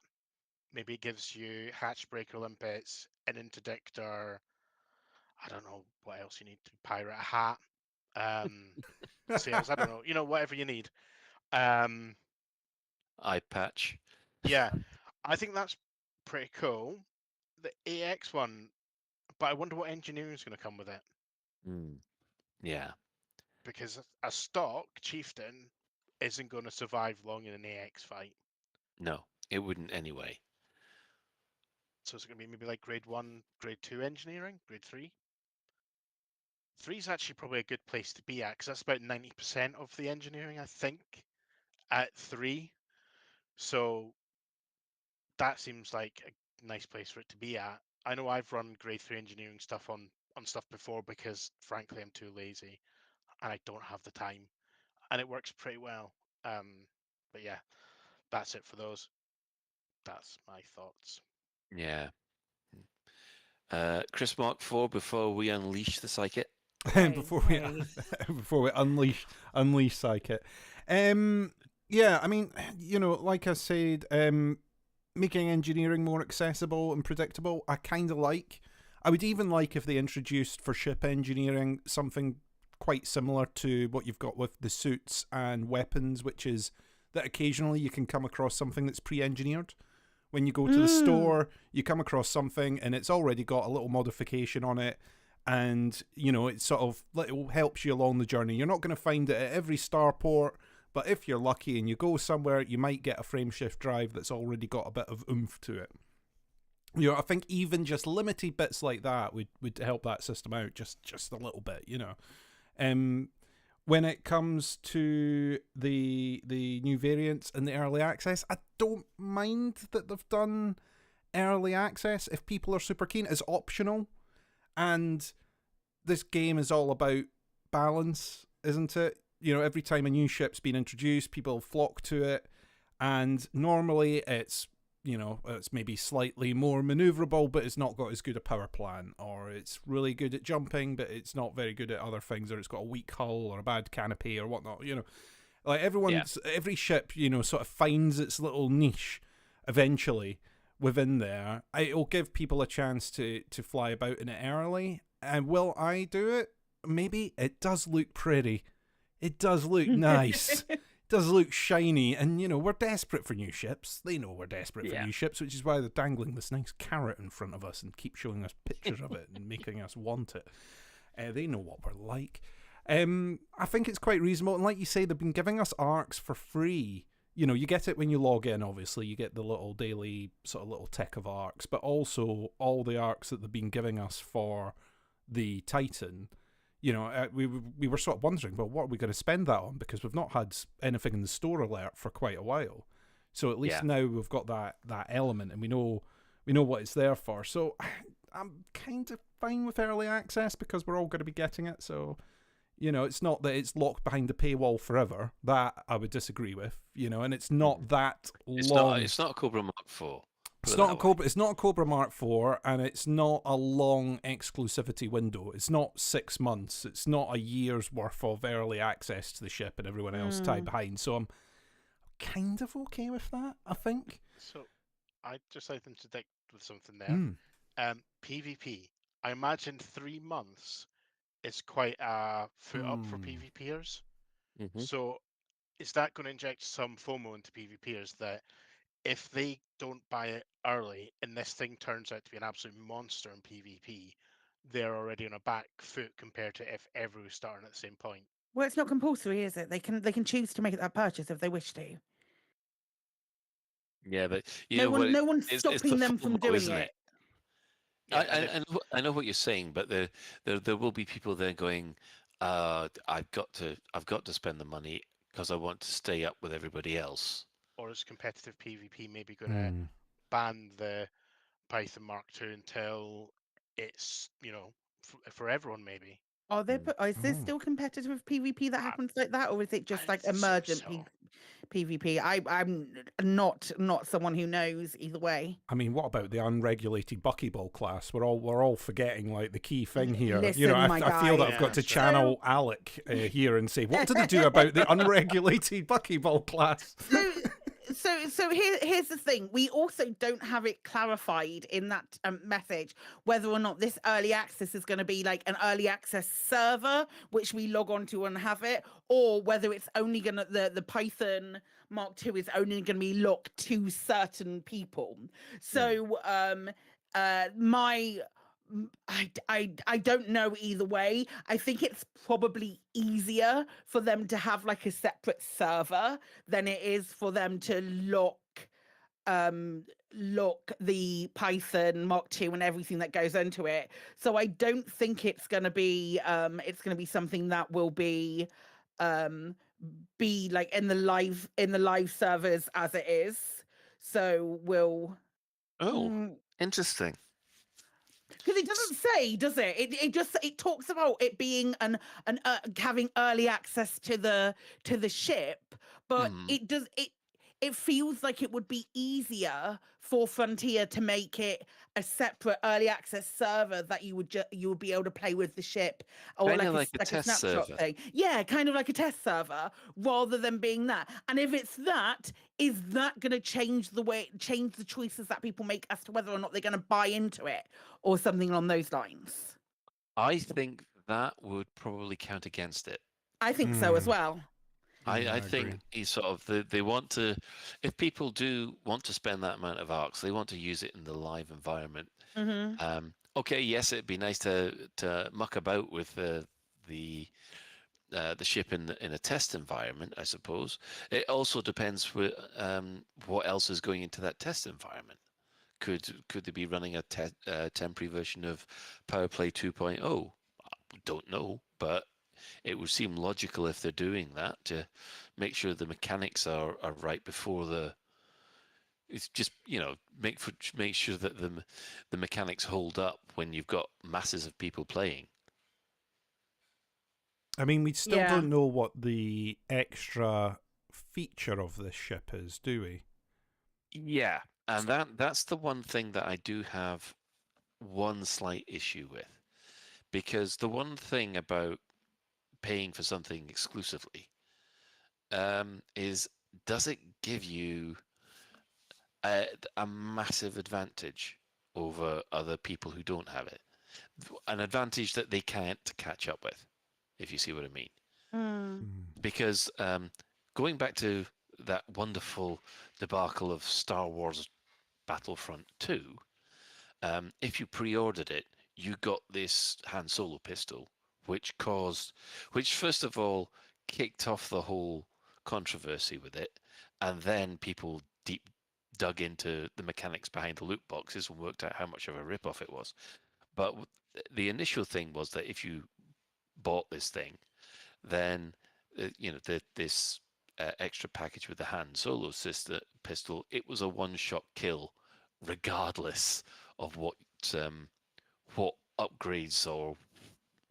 Maybe it gives you Hatchbreaker Limpets, an interdictor. I don't know what else you need to pirate, a hat. Sails, I don't know. Whatever you need. Eye patch. Yeah, I think that's pretty cool. The AX one, but I wonder what engineering is going to come with it. Yeah. Because a stock chieftain isn't going to survive long in an AX fight. No, it wouldn't anyway. So it's going to be maybe like grade 1, grade 2 engineering, grade 3. 3 is actually probably a good place to be at, because that's about 90% of the engineering, I think, at 3. So that seems like a nice place for it to be at. I know I've run grade 3 engineering stuff on stuff before because, frankly, I'm too lazy and I don't have the time. And it works pretty well. But yeah, that's it for those. That's my thoughts. Yeah. Chris Mark 4 before we unleash the psychic. before we unleash Psykit. Yeah, I mean, like I said, making engineering more accessible and predictable, I kind of like. I would even like if they introduced for ship engineering something quite similar to what you've got with the suits and weapons, which is that occasionally you can come across something that's pre-engineered. When you go to the store, you come across something and it's already got a little modification on it, and it sort of helps you along the journey. You're not going to find it at every starport, but if you're lucky and you go somewhere, you might get a frameshift drive that's already got a bit of oomph to it. I think even just limited bits like that would help that system out just a little bit. When it comes to the new variants and the early access, I don't mind that they've done early access if people are super keen. It's optional, and this game is all about balance, isn't it? Every time a new ship's been introduced, people flock to it, and normally it's maybe slightly more maneuverable, but it's not got as good a power plant, or it's really good at jumping, but it's not very good at other things, or it's got a weak hull or a bad canopy or whatnot. Like every ship, sort of finds its little niche eventually within there. It'll give people a chance to fly about in it early. And will I do it? Maybe. It does look pretty. It does look nice. Does look shiny, and we're desperate for new ships. They know we're desperate for new ships, which is why they're dangling this nice carrot in front of us and keep showing us pictures of it and making us want it. They know what we're like. I think it's quite reasonable, and like you say, they've been giving us arcs for free. You get it when you log in, obviously. You get the little daily sort of little tick of arcs, but also all the arcs that they've been giving us for the Titan. We were sort of wondering, well, what are we going to spend that on? Because we've not had anything in the store alert for quite a while. So at least now we've got that element, and we know what it's there for. So I'm kind of fine with early access because we're all going to be getting it. So, it's not that it's locked behind the paywall forever. That I would disagree with, and it's not that long. It's not a Cobra Mark 4. It's not a Cobra Mark IV, and it's not a long exclusivity window. It's not 6 months. It's not a year's worth of early access to the ship and everyone else tied behind. So I'm kind of okay with that, I think. So I'd just like them to with something there. Mm. PvP. I imagine 3 months is quite a foot up for PvPers. So is that going to inject some FOMO into PvPers that if they don't buy it early and this thing turns out to be an absolute monster in PvP, they're already on a back foot compared to if everyone was starting at the same point? Well, it's not compulsory, is it? They can choose to make that purchase if they wish to. Yeah, but No one's it's stopping the them from FOMO, doing isn't it. I know what you're saying, but there will be people there going, I've got to spend the money because I want to stay up with everybody else. Or is competitive PvP maybe going to ban the Python Mark II until it's, for everyone maybe? Is there still competitive PvP that happens like that, or is it just like emergent PvP? I'm not someone who knows either way. I mean, what about the unregulated buckyball class? We're all forgetting like the key thing here. Listen, I feel that I've got to channel Alec here and say, what did I do about the unregulated buckyball class? So here's the thing. We also don't have it clarified in that message whether or not this early access is going to be like an early access server, which we log on to and have it, or whether it's only going to, the Python Mark II is only going to be locked to certain people. So I don't know either way. I think it's probably easier for them to have like a separate server than it is for them to lock the Python Mark II and everything that goes into it. So I don't think it's going to be something that will be like in the live servers as it is. So we'll Interesting. Because it doesn't say, does it? It talks about it being having early access to the ship, but it feels like it would be easier for Frontier to make it a separate early access server that you would be able to play with the ship, or like a test snapshot server. thing. Yeah, kind of like a test server, rather than being that. And if it's that, is that going to change the choices that people make as to whether or not they're going to buy into it, or something along those lines? I think that would probably count against it. I think so as well. I think they want to, if people do want to spend that amount of arcs, they want to use it in the live environment. Okay, yes, it'd be nice to muck about with the ship in a test environment, I suppose. It also depends what else is going into that test environment. Could they be running a temporary version of PowerPlay 2.0? Don't know, but it would seem logical if they're doing that to make sure the mechanics are right before it's just make sure that the mechanics hold up when you've got masses of people playing. I mean, we still don't know what the extra feature of this ship is, do we? Yeah, and that's the one thing that I do have one slight issue with, because the one thing about paying for something exclusively is, does it give you a massive advantage over other people who don't have it? An advantage that they can't catch up with, if you see what I mean. Because going back to that wonderful debacle of Star Wars Battlefront 2, if you pre-ordered it, you got this Han Solo pistol, which first of all kicked off the whole controversy with it, and then people deep dug into the mechanics behind the loot boxes and worked out how much of a rip-off it was. But the initial thing was that if you bought this thing, then this extra package with the Han Solo pistol, it was a one-shot kill, regardless of what upgrades or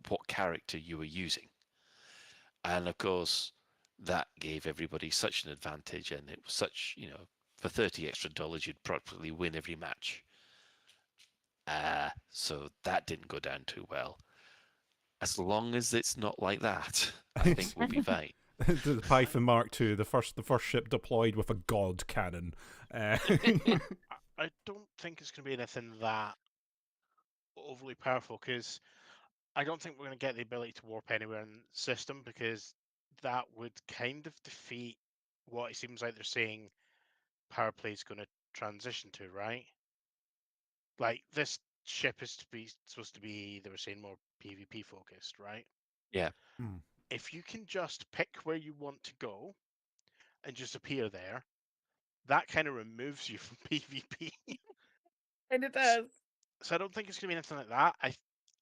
what character you were using. And of course, that gave everybody such an advantage, and it was such, for $30 extra, you'd practically win every match. So that didn't go down too well. As long as it's not like that, I think we'll be fine. The Python Mark II, the first ship deployed with a god cannon. I I don't think it's going to be anything that overly powerful, because I don't think we're going to get the ability to warp anywhere in the system, because that would kind of defeat what it seems like they're saying power play is going to transition to, right? Like, this ship is supposed to be, they were saying, more PvP focused, right? Yeah. If you can just pick where you want to go and just appear there, that kind of removes you from PvP. And it does. So I don't think it's going to be anything like that.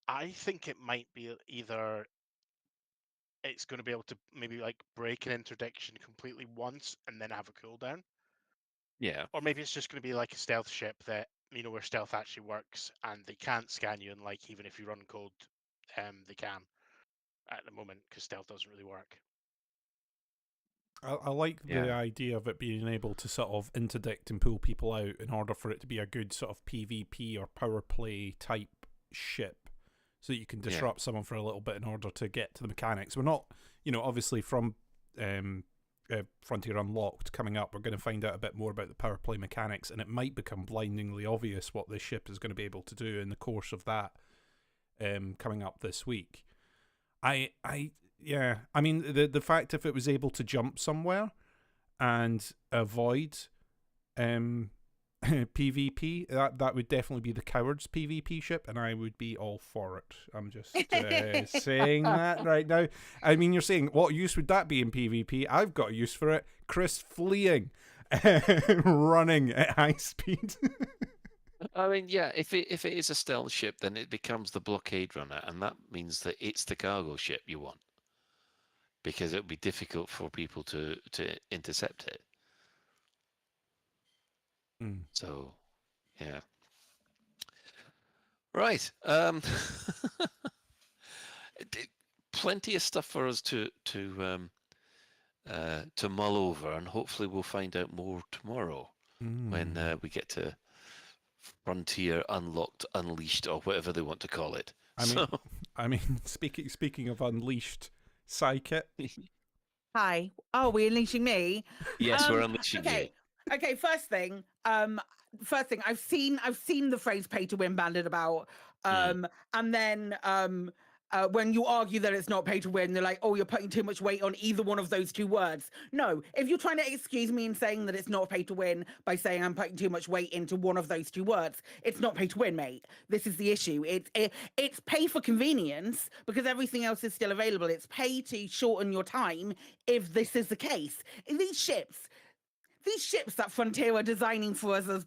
I think it might be either it's going to be able to maybe like break an interdiction completely once and then have a cooldown. Yeah. Or maybe it's just going to be like a stealth ship that, you know, where stealth actually works and they can't scan you, and like even if you run cold, they can at the moment, because stealth doesn't really work. I like the idea of it being able to sort of interdict and pull people out in order for it to be a good sort of PvP or power play type ship, so that you can disrupt someone for a little bit in order to get to the mechanics. We're not, you know, obviously from Frontier Unlocked coming up, we're going to find out a bit more about the power play mechanics, and it might become blindingly obvious what this ship is going to be able to do in the course of that coming up this week. Yeah, I mean, the fact if it was able to jump somewhere and avoid PvP, that would definitely be the Coward's PvP ship, and I would be all for it. I'm just saying that right now. I mean, you're saying, what use would that be in PvP? I've got a use for it. Chris fleeing, running at high speed. I mean, yeah, if it is a stealth ship, then it becomes the blockade runner, and that means that it's the cargo ship you want, because it would be difficult for people to intercept it. So, yeah. Right. Plenty of stuff for us to mull over, and hopefully we'll find out more tomorrow when we get to Frontier Unlocked, Unleashed, or whatever they want to call it. I mean, speaking of Unleashed, Psykit. Hi. Oh, we're unleashing me? Yes, we're unleashing you. Okay, first thing, I've seen the phrase pay to win banded about. And then when you argue that it's not pay to win, they're like, oh, you're putting too much weight on either one of those two words. No, if you're trying to excuse me in saying that it's not pay to win by saying I'm putting too much weight into one of those two words, it's not pay to win, mate. This is the issue. It's pay for convenience because everything else is still available. It's pay to shorten your time if this is the case. In these ships that Frontier are designing for us as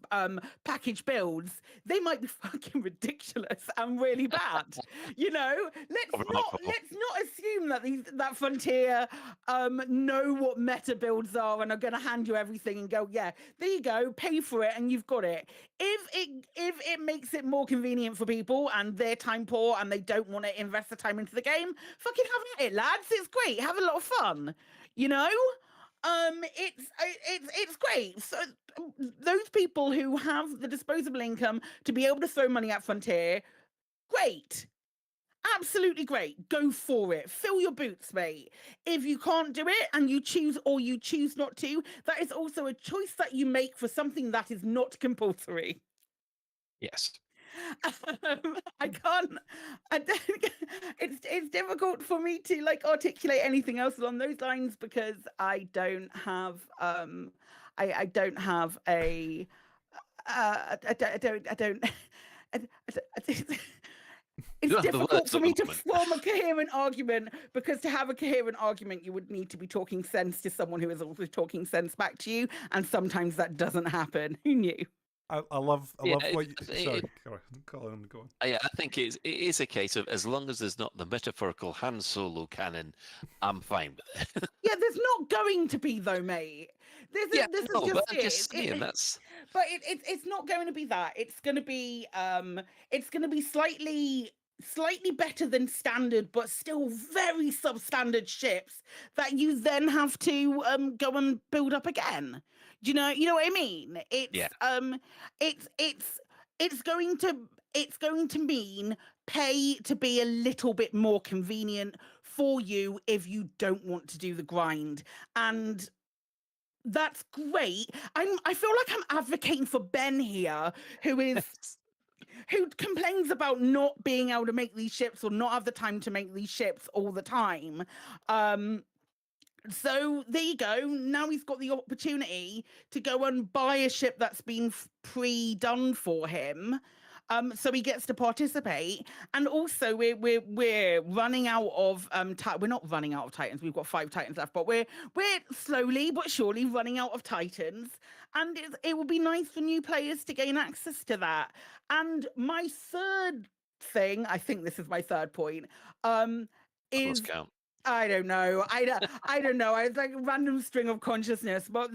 package builds, they might be fucking ridiculous and really bad. You know, let's not assume that Frontier know what meta builds are and are going to hand you everything and go, yeah, there you go, pay for it and you've got it. If it makes it more convenient for people and they're time poor and they don't want to invest the time into the game, fucking have at it, lads. It's great. Have a lot of fun. You know. It's great. So those people who have the disposable income to be able to throw money at Frontier, great. Absolutely great. Go for it. Fill your boots, mate. If you can't do it and you choose not to, that is also a choice that you make for something that is not compulsory. Yes. It's difficult for me to like articulate anything else along those lines because I don't have I don't have a it's difficult for me to form a coherent argument, because to have a coherent argument you would need to be talking sense to someone who is also talking sense back to you, and sometimes that doesn't happen. Who knew? I love what you... Sorry, Colin, go on. Yeah, I think it is a case of, as long as there's not the metaphorical Han Solo cannon, I'm fine with it. Yeah, there's not going to be though, mate. This is just it. But it's not going to be that. It's going to be slightly better than standard, but still very substandard ships that you then have to go and build up again. Do you know what I mean? It's going to mean pay to be a little bit more convenient for you if you don't want to do the grind. And that's great. I feel like I'm advocating for Ben here, who complains about not being able to make these ships or not have the time to make these ships all the time. So there you go. Now he's got the opportunity to go and buy a ship that's been pre-done for him. So he gets to participate, and also we're running out of we're not running out of Titans. We've got 5 Titans left, but we're slowly but surely running out of Titans, and it will be nice for new players to gain access to that. And my third thing, I think this is my third point, is count. I don't know. I don't know. It's like a random string of consciousness. But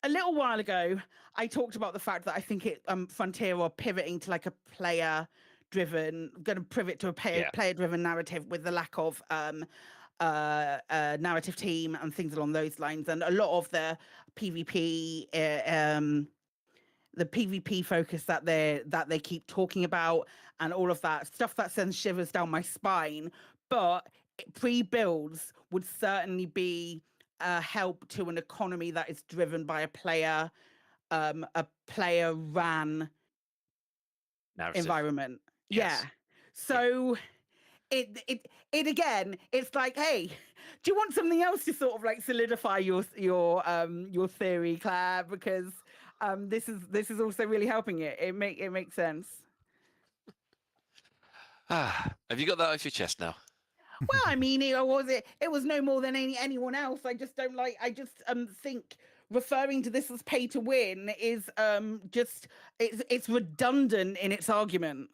a little while ago, I talked about the fact that I think Frontier are pivoting to like a player-driven, going to pivot to a player-driven narrative with the lack of narrative team and things along those lines, and a lot of the PvP. The PvP focus that they keep talking about and all of that stuff that sends shivers down my spine. But pre-builds would certainly be a help to an economy that is driven by a player ran narrative environment. Yes. Yeah. So it again, it's like, hey, do you want something else to sort of like solidify your theory, Claire? Because this is also really helping it. It makes sense. Have you got that off your chest now? Well, I mean, it was no more than anyone else. I just don't like. I just think referring to this as pay to win is just it's redundant in its argument.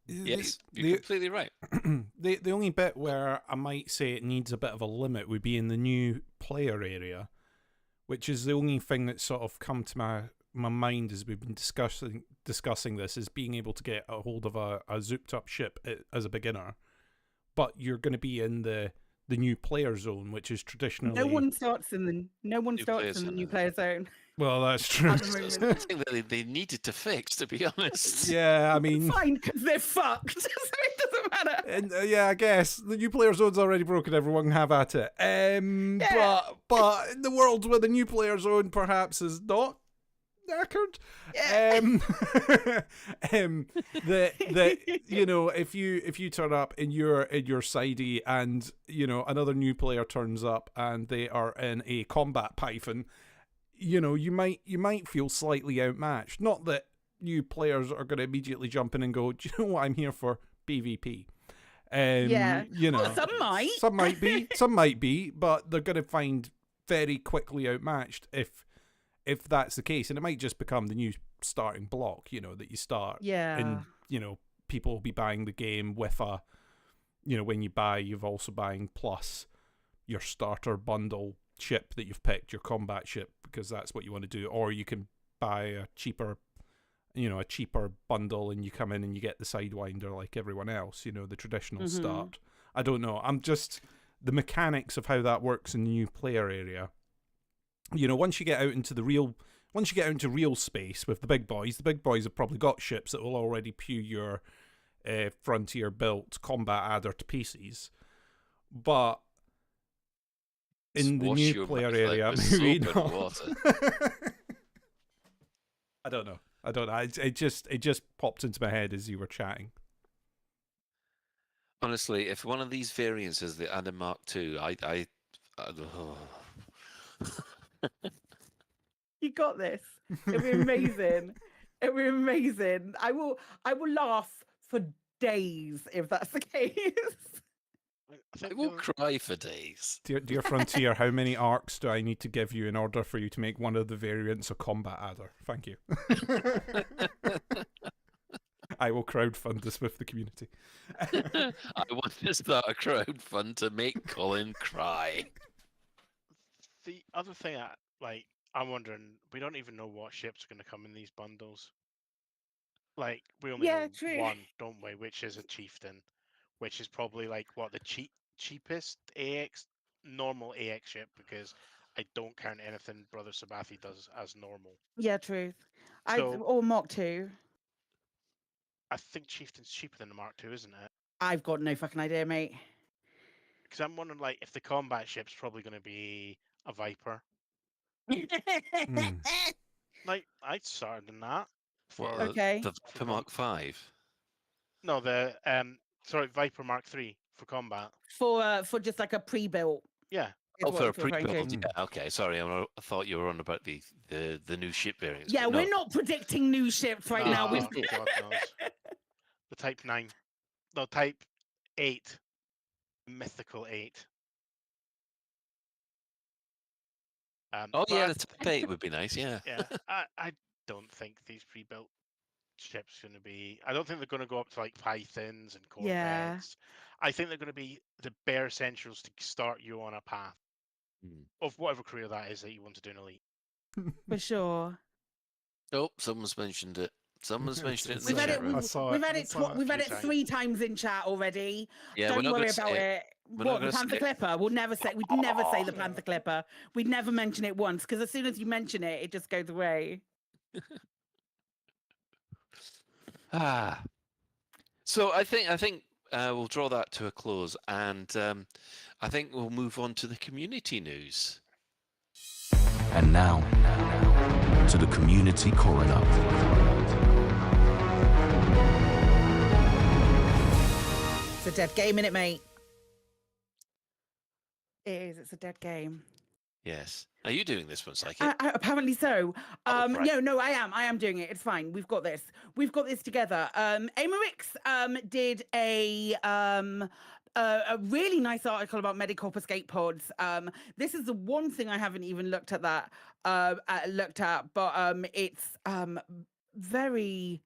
Yes, you're completely right. The only bit where I might say it needs a bit of a limit would be in the new player area, which is the only thing that's sort of come to my mind as we've been discussing this, is being able to get a hold of a zooped up ship as a beginner, but you're going to be in the new player zone, which is traditionally no one starts in the new player zone. Well, that's true. At the moment. Something that they needed to fix, to be honest. Yeah, I mean, fine, because they're fucked, so it doesn't matter. And yeah, I guess the new player zone's already broken. Everyone can have at it. Yeah. But in the world where the new player zone perhaps is not knackered, you know, if you turn up in your sidey and you know another new player turns up and they are in a combat python, you know, you might feel slightly outmatched. Not that new players are going to immediately jump in and go, do you know what, I'm here for PvP. Yeah, you know, well, some might be, but they're going to find very quickly outmatched if that's the case, and it might just become the new starting block, you know, that you start. Yeah. And you know, people will be buying the game with a, you know, when you buy, you've also buying plus your starter bundle ship that you've picked, your combat ship, because that's what you want to do, or you can buy a cheaper bundle and you come in and you get the Sidewinder like everyone else, you know, the traditional start. I don't know. I'm just, the mechanics of how that works in the new player area. You know, once you get out into real space with the big boys have probably got ships that will already pew your Frontier built combat adder to pieces. But in the new player area, maybe not. I don't know. It just popped into my head as you were chatting. Honestly, if one of these variants is the Adam Mark II, You got this. It'll be amazing. It'll be amazing. I will laugh for days if that's the case. I will cry for days. Dear Frontier, how many arcs do I need to give you in order for you to make one of the variants a combat adder? Thank you. I will crowdfund this with the community. I want to start a crowdfund to make Colin cry. The other thing, I'm wondering, we don't even know what ships are going to come in these bundles. Like, we only know one, don't we? Which is a Chieftain, which is probably like the cheapest normal AX ship, because I don't count anything Brother Sabathi does as normal. Yeah, truth. Or Mark II. I think Chieftain's cheaper than the Mark II, isn't it? I've got no fucking idea, mate. because I'm wondering, like, if the combat ship's probably going to be a Viper. Like, I'd start in that. What, Okay. the Viper Mark 5? No, the Viper Mark 3 for combat. For just like a pre-built. Yeah. Oh, for a it's referring to. pre-build. Yeah, okay. Sorry, I thought you were on about the new ship variants. Yeah, but we're no. not predicting new ships right now. No, God knows. The Type 9. No, Type 8. Mythical 8. Oh, yeah, but the Type 8 would be nice, yeah. Yeah, I don't think these pre-built ships going to be... I don't think they're going to go up to, like, Pythons and Corvettes. Yeah. I think they're going to be the bare essentials to start you on a path of whatever career that is that you want to do in Elite. For sure. Oh, someone's mentioned it. Someone's mentioned it in We've the had chat it. room. We've had it 3 times in chat already. Yeah, we're Don't not worry gonna about say it. We're not What, the gonna say Panther it. Clipper? We'd never say the Panther Clipper. We'd never mention it once because as soon as you mention it, it just goes away. So I think we'll draw that to a close, and I think we'll move on to the community news. And now, to the community coroner. It's a dead game, innit, mate? It is. It's a dead game. Yes. Are you doing this one, Psychic? Apparently so. right. No, I am. I am doing it. It's fine. We've got this. We've got this together. Amerix did a really nice article about Medicorp escape pods. This is the one thing I haven't even looked at but it's very,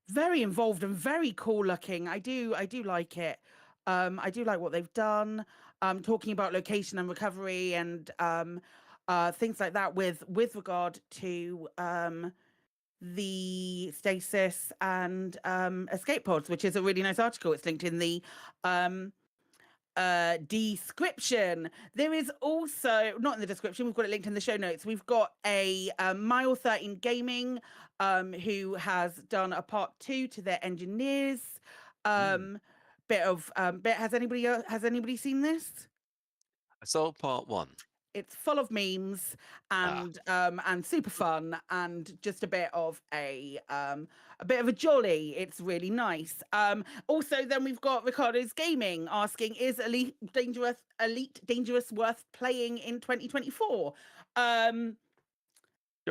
very involved and very cool looking. I do like it. I do like what they've done. Talking about location and recovery and things like that with regard to the stasis and escape pods, which is a really nice article. It's linked in the description. There is also, not in the description, we've got it linked in the show notes. We've got a Mile 13 Gaming who has done a part 2 to their engineers. Has anybody seen this? I saw part 1. It's full of memes and super fun and just a bit of a jolly. It's really nice. Also, then we've got Ricardo's Gaming asking, is Elite Dangerous worth playing in 2024?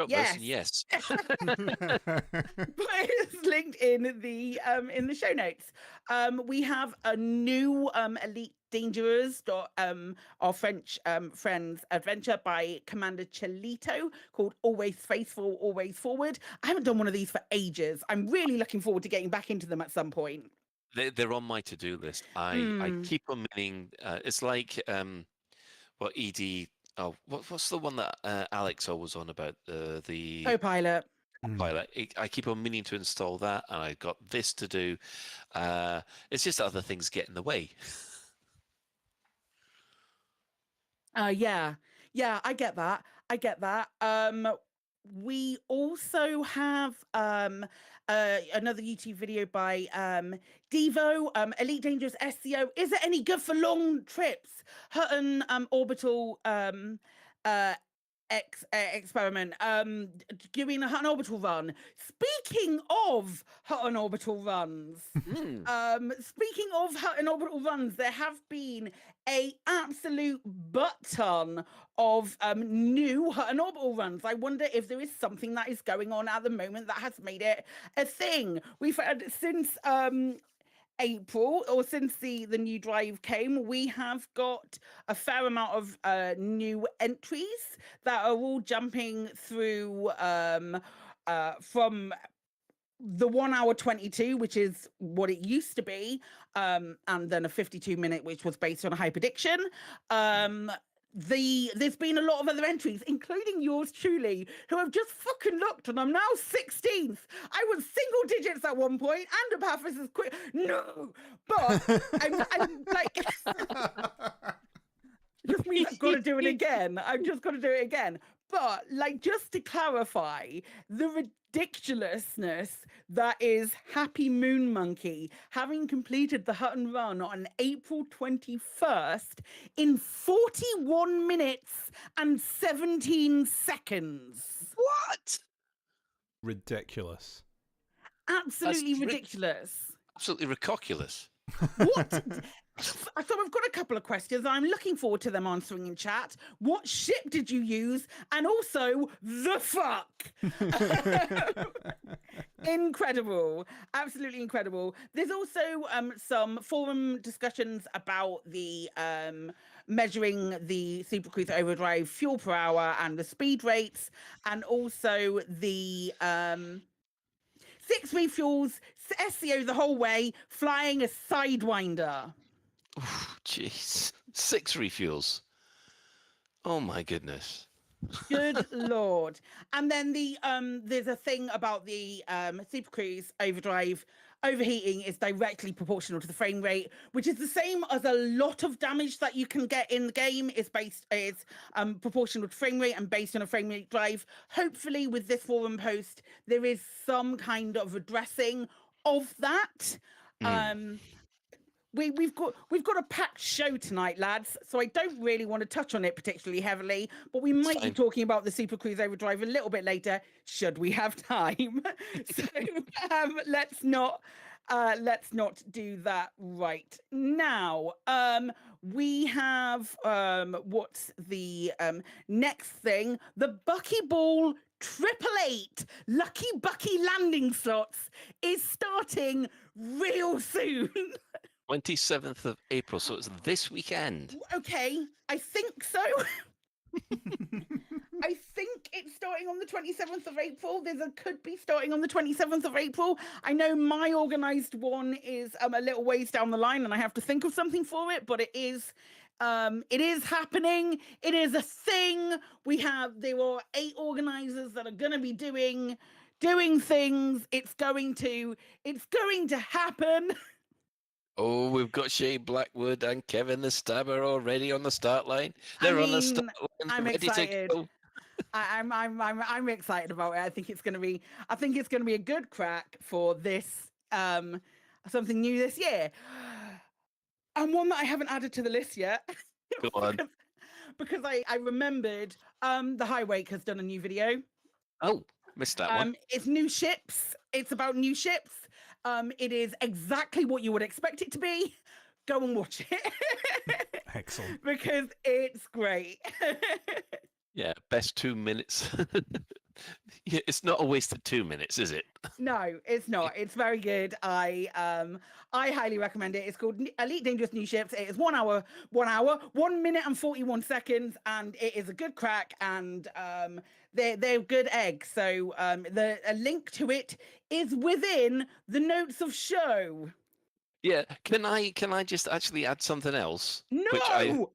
Yes. But it's linked in the show notes. We have a new Elite Dangerous, our French friends adventure by Commander Chelito called Always Faithful, Always Forward. I haven't done one of these for ages. I'm really looking forward to getting back into them at some point. They're on my to-do list. I keep on meaning. It's like what ED. Oh, what's the one that Alex always on about? The Copilot. Pilot. I keep on meaning to install that, and I've got this to do. It's just other things get in the way. Yeah, I get that. We also have another YouTube video by Devo, Elite Dangerous SEO. Is it any good for long trips? Hutton orbital experiment. Doing a Hutton orbital run. Speaking of Hutton orbital runs, there have been a absolute butt ton of new Hutton orbital runs. I wonder if there is something that is going on at the moment that has made it a thing. We've had since April, or since the new drive came, we have got a fair amount of new entries that are all jumping through from the 1 hour 22, which is what it used to be, and then a 52-minute, which was based on a hyperdiction. There's been a lot of other entries, including yours truly, who have just fucking looked, and I'm now 16th. I was single digits at one point, and a Pathos is quick. No, but I'm like, just means I've got to do it again. I've just got to do it again. But like, just to clarify, the ridiculousness that is Happy Moon Monkey having completed the Hutton Run on April 21st in 41 minutes and 17 seconds. What? Ridiculous. Absolutely ridiculous. Absolutely ridiculous. What? So I've got a couple of questions. I'm looking forward to them answering in chat. What ship did you use? And also, the fuck? Incredible. Absolutely incredible. There's also some forum discussions about the measuring the Super Cruise Overdrive fuel per hour and the speed rates, and also the 6 refuels, SEO the whole way, flying a Sidewinder. Jeez. 6 refuels. Oh my goodness. Good lord. And then there's a thing about the Super Cruise Overdrive overheating is directly proportional to the frame rate, which is the same as a lot of damage that you can get in the game is proportional to frame rate and based on a frame rate drive. Hopefully with this forum post there is some kind of addressing of that. We've got a packed show tonight, lads, so I don't really want to touch on it particularly heavily, but we might be talking about the Super Cruise Overdrive a little bit later, should we have time. So let's not do that right now. We have what's the next thing? The Buckyball 888 Lucky Bucky landing slots is starting real soon. 27th of April, so it's this weekend. Okay, I think so. I think it's starting on the 27th of April. Could be starting on the 27th of April. I know my organised one is a little ways down the line and I have to think of something for it, but it is happening. It is a thing. There are 8 organisers that are going to be doing things. It's going to happen. Oh, we've got Shay Blackwood and Kevin the Stabber already on the start line. They're on the start line. I'm ready excited. To go. I'm excited about it. I think it's going to be a good crack for this something new this year. And one that I haven't added to the list yet. Go on. because I remembered the Highwake has done a new video. Oh, missed that one. It's new ships. It's about new ships. It is exactly what you would expect it to be. Go and watch it. Excellent. Because it's great. Yeah, best 2 minutes. Yeah, it's not a wasted 2 minutes, is it? No, it's not. It's very good. I highly recommend it. It's called Elite Dangerous New Ships. It is 1 hour, 1 minute and 41 seconds, and it is a good crack. And they're good eggs. So a link to it is within the notes of show. Yeah. Can I just actually add something else? No.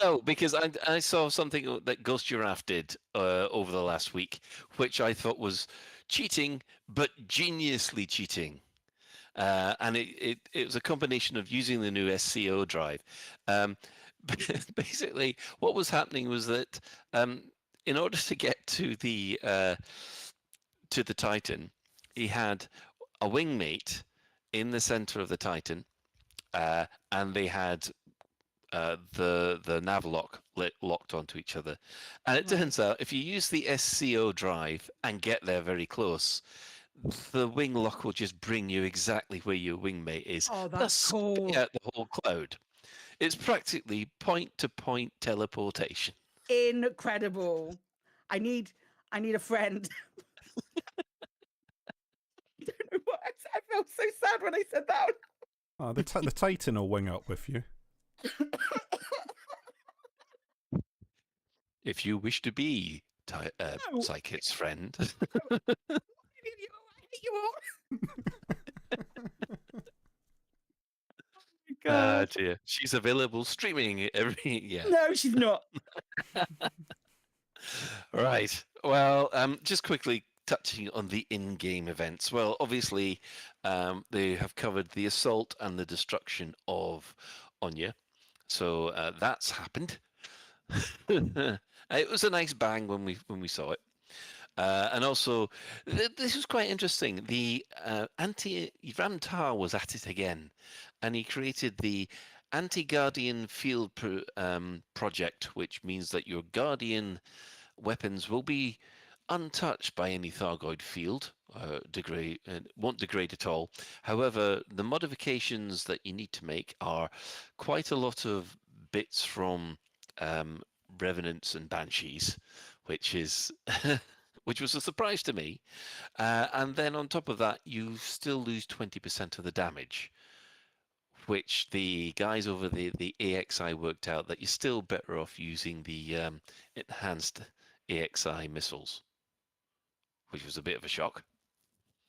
No, because I saw something that Ghost Giraffe did over the last week, which I thought was cheating, but geniusly cheating. And it was a combination of using the new SCO drive. Basically, what was happening was that in order to get to the Titan, he had a wingmate in the center of the Titan, and they had the nav lock locked onto each other. And it turns out if you use the SCO drive and get there very close, the wing lock will just bring you exactly where your wingmate is. Oh, that's cool. Out the whole cloud. It's practically point-to-point teleportation. Incredible. I need a friend. I don't know what I felt so sad when I said that. Oh, the Titan will wing up with you. If you wish to be Psychic's friend. I hate you all. God. Dear. She's available streaming every No, she's not. Right. Well, just quickly touching on the in-game events. Well, obviously, they have covered the assault and the destruction of Onya. So that's happened. It was a nice bang when we saw it. And also, this was quite interesting. The Ramtar was at it again, and he created the Anti-Guardian Field project, which means that your Guardian weapons will be untouched by any Thargoid field, won't degrade at all. However, the modifications that you need to make are quite a lot of bits from Revenants and Banshees, which is which was a surprise to me. And then on top of that, you still lose 20% of the damage, which the guys over the AXI worked out that you're still better off using the enhanced AXI missiles, which was a bit of a shock.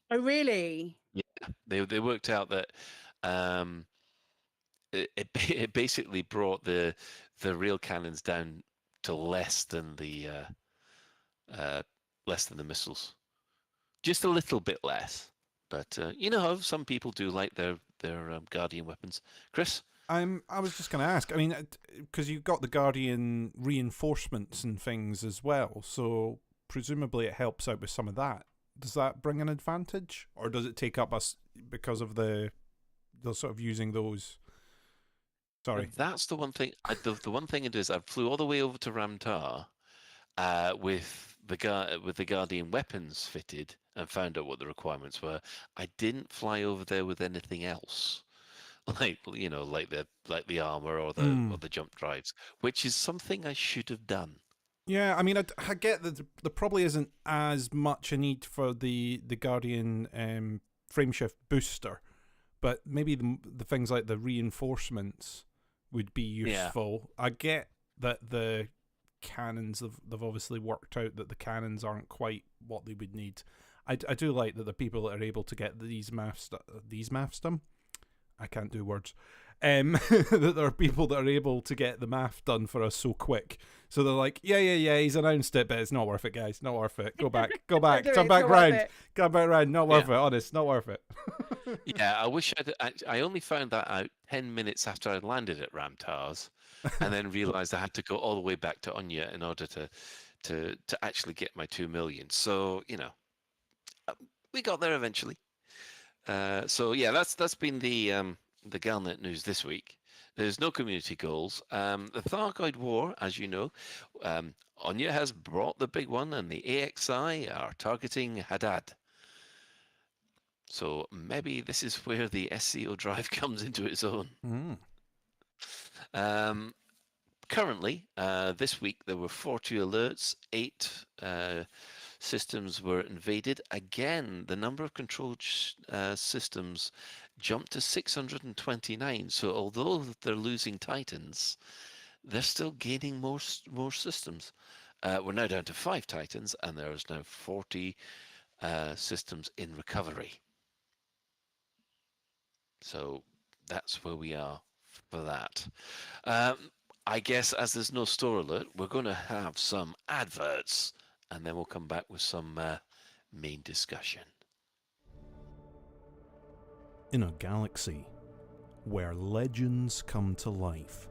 Oh, really? Yeah, they worked out that it basically brought the real cannons down to less than the missiles, just a little bit less. But you know how some people do like their Guardian weapons. Chris? I was just going to ask. I mean, because you've got the Guardian reinforcements and things as well, so presumably it helps out with some of that. Does that bring an advantage, or does it take up us because of the sort of using those? Sorry, That's the one thing. The one thing it is, I flew all the way over to Ramtar with the Guardian weapons fitted and found out what the requirements were. I didn't fly over there with anything else, like the armor or the jump drives, which is something I should have done. Yeah, I mean, I get that there probably isn't as much a need for the Guardian frameshift booster, but maybe the things like the reinforcements would be useful. Yeah. I get that the cannons, they've obviously worked out that the cannons aren't quite what they would need. I do like that the people that are able to get these maths done. I can't do words. That there are people that are able to get the math done for us so quick. So they're like, yeah, he's announced it, but it's not worth it, guys. Not worth it. Go back, turn back round. Come back round. Not worth it, honest, not worth it. Yeah, I wish I only found that out 10 minutes after I'd landed at Ramtars, and then realised I had to go all the way back to Onya in order to actually get my 2 million. So, we got there eventually. So yeah, that's been the Galnet news this week. There's no community goals. The Thargoid War, as you know, Onya has brought the big one, and the AXI are targeting Haddad. So maybe this is where the SCO drive comes into its own. Currently, this week there were 40 alerts, 8 systems were invaded. Again, the number of controlled systems jumped to 629. So although they're losing Titans, they're still gaining more systems. We're now down to 5 Titans, and there is now 40 systems in recovery. So that's where we are for that. I guess as there's no store alert, we're going to have some adverts, and then we'll come back with some main discussion. In a galaxy where legends come to life,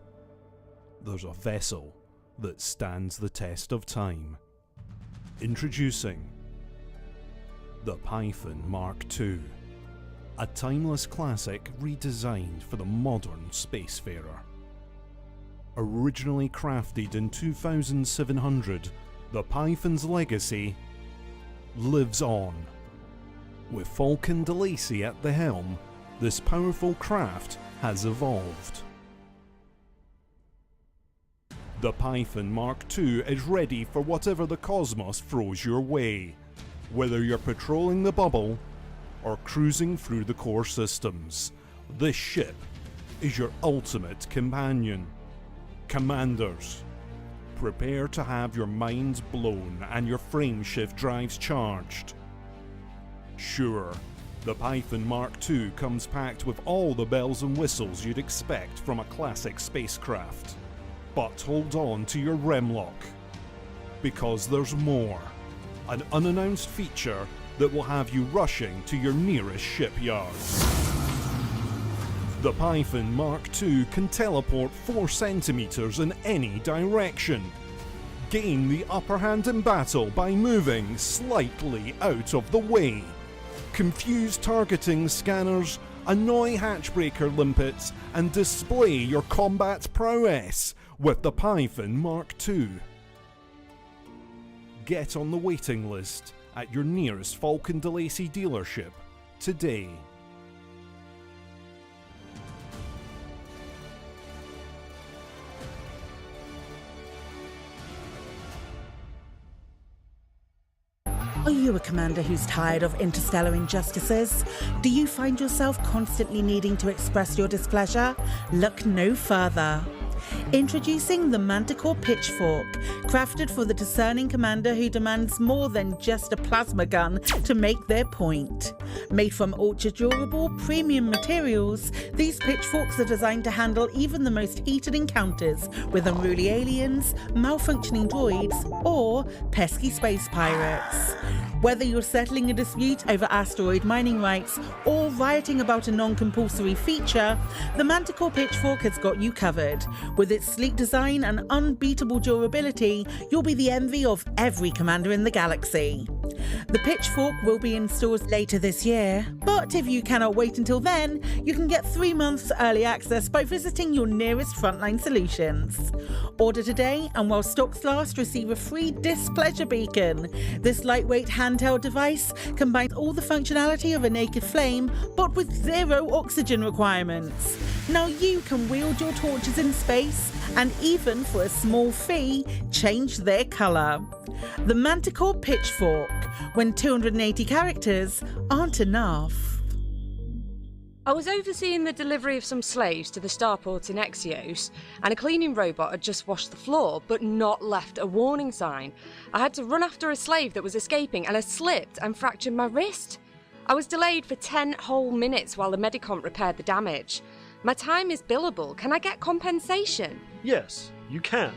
there's a vessel that stands the test of time. Introducing the Python Mark II, a timeless classic redesigned for the modern spacefarer. Originally crafted in 2700, the Python's legacy lives on. With Falcon DeLacy at the helm, this powerful craft has evolved. The Python Mark II is ready for whatever the cosmos throws your way, whether you're patrolling the bubble or cruising through the core systems. This ship is your ultimate companion. Commanders, prepare to have your minds blown and your frameshift drives charged. Sure, the Python Mark II comes packed with all the bells and whistles you'd expect from a classic spacecraft. But hold on to your remlock, because there's more. An unannounced feature that will have you rushing to your nearest shipyard. The Python Mark II can teleport 4 centimeters in any direction. Gain the upper hand in battle by moving slightly out of the way. Confuse targeting scanners, annoy hatchbreaker limpets, and display your combat prowess with the Python Mark II. Get on the waiting list at your nearest Falcon de Lacy dealership today. Are you a commander who's tired of interstellar injustices? Do you find yourself constantly needing to express your displeasure? Look no further. Introducing the Manticore Pitchfork, crafted for the discerning commander who demands more than just a plasma gun to make their point. Made from ultra-durable, premium materials, these pitchforks are designed to handle even the most heated encounters with unruly aliens, malfunctioning droids, or pesky space pirates. Whether you're settling a dispute over asteroid mining rights or rioting about a non-compulsory feature, the Manticore Pitchfork has got you covered. With its sleek design and unbeatable durability, you'll be the envy of every commander in the galaxy. The Pitchfork will be in stores later this year, but if you cannot wait until then, you can get 3 months early access by visiting your nearest Frontline Solutions. Order today, and while stocks last, receive a free Displeasure Beacon. This lightweight handheld device combines all the functionality of a naked flame, but with 0 oxygen requirements. Now you can wield your torches in space, and even for a small fee, change their colour. The Manticore Pitchfork, when 280 characters aren't enough. I was overseeing the delivery of some slaves to the starport in Exios, and a cleaning robot had just washed the floor, but not left a warning sign. I had to run after a slave that was escaping, and I slipped and fractured my wrist. I was delayed for 10 whole minutes while the Medicomp repaired the damage. My time is billable. Can I get compensation? Yes, you can.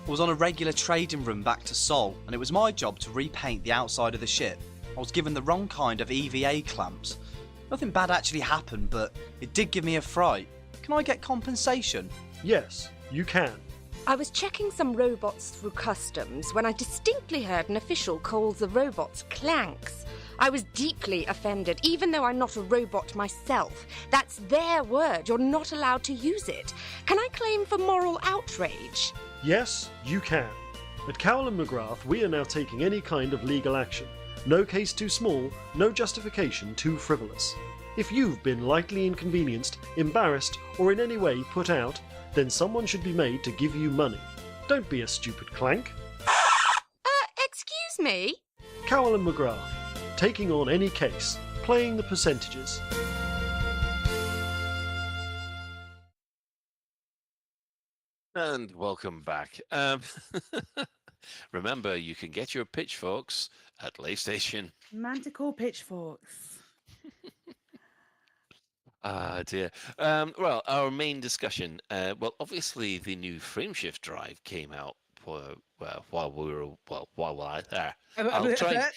I was on a regular trading run back to Sol, and it was my job to repaint the outside of the ship. I was given the wrong kind of EVA clamps. Nothing bad actually happened, but it did give me a fright. Can I get compensation? Yes, you can. I was checking some robots through customs when I distinctly heard an official call the robots clanks. I was deeply offended, even though I'm not a robot myself. That's their word. You're not allowed to use it. Can I claim for moral outrage? Yes, you can. At Cowell and McGrath, we are now taking any kind of legal action. No case too small, no justification too frivolous. If you've been lightly inconvenienced, embarrassed, or in any way put out, then someone should be made to give you money. Don't be a stupid clank. Excuse me? Cowell and McGrath, taking on any case, playing the percentages. And welcome back. Remember, you can get your pitchforks at Lave Station. Manticore Pitchforks. Ah, dear. Well, our main discussion. Well, obviously, the new frameshift drive came out while we were while I there. I'll try.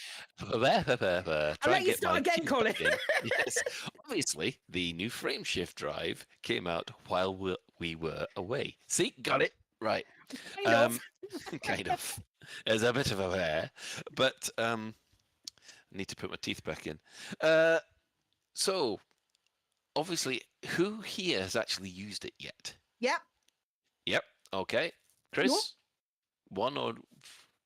I'll let you start again, Colin. Yes, obviously, the new frameshift drive came out while we were away. See, got it right. Kind of. There's a bit of a hair, but I need to put my teeth back in. So, obviously, who here has actually used it yet? Yep. Yep. Okay. Chris? Nope. 1 or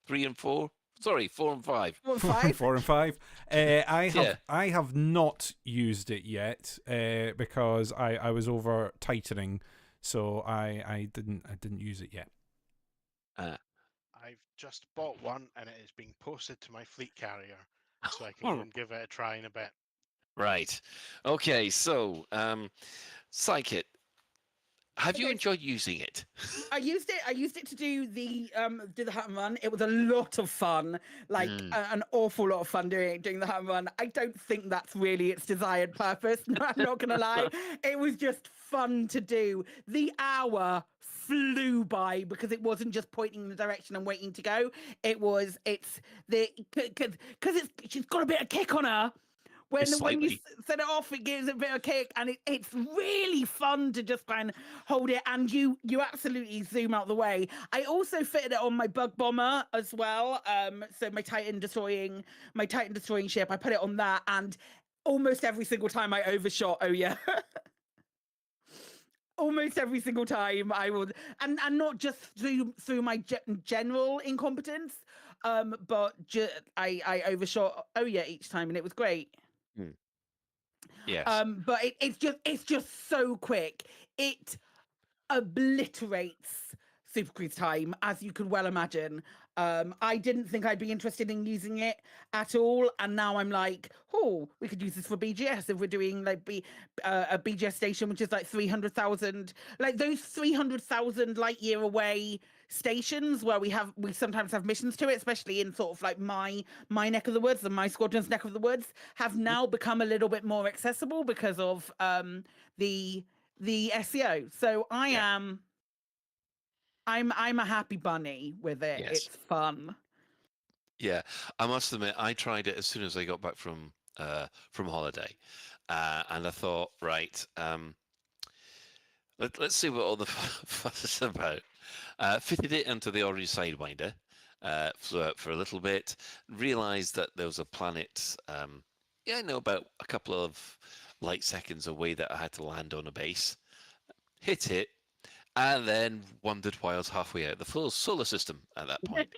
3 and 4? Sorry, 4 and 5. 4 and 5. 4 and 5. I have not used it yet because I was over tightening, so I didn't use it yet. I've just bought one, and it is being posted to my fleet carrier, so I can go and give it a try in a bit. Right. Okay, so, Psychit, have you enjoyed using it? I used it to do the hunt and run. It was a lot of fun, like an awful lot of fun doing the hunt and run. I don't think that's really its desired purpose. No, I'm not gonna lie. It was just fun to do. The hour flew by because it wasn't just pointing in the direction and waiting to go. She's got a bit of kick on her. when you Slightly. set it off, it gives it a bit of a kick, and it's really fun to just kind of hold it, and you absolutely zoom out the way. I also fitted it on my bug bomber as well. So my Titan destroying ship, I put it on that, and almost every single time I overshot. Oh yeah. Almost every single time I would, and not just through my general incompetence, but I overshot Oya each time, and it was great. Yes. But it's just so quick. It obliterates Super Cruise time, as you can well imagine. I didn't think I'd be interested in using it at all, and now I'm like, oh, we could use this for BGS if we're doing like a BGS station, which is like 300,000, like those 300,000 light year away stations where we sometimes have missions to it, especially in sort of like my neck of the woods and my squadron's neck of the woods, have now become a little bit more accessible because of the SEO. So I'm a happy bunny with it. Yes. It's fun. Yeah, I must admit, I tried it as soon as I got back from holiday, and I thought, right, let's see what all the fuss is about. Fitted it into the orange sidewinder for a little bit. Realised that there was a planet, I know, about a couple of light seconds away that I had to land on a base. Hit it. And then wondered why I was halfway out the full solar system at that point.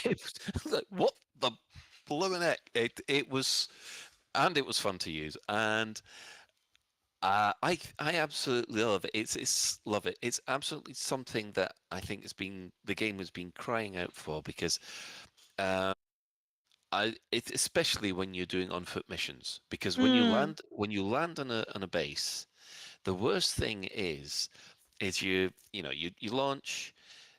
It was like, what the blooming heck? It was, and it was fun to use, and I absolutely love it. Love it. It's absolutely something that I think the game has been crying out for, because it's especially when you're doing on foot missions, because when you land on a base, the worst thing is you launch,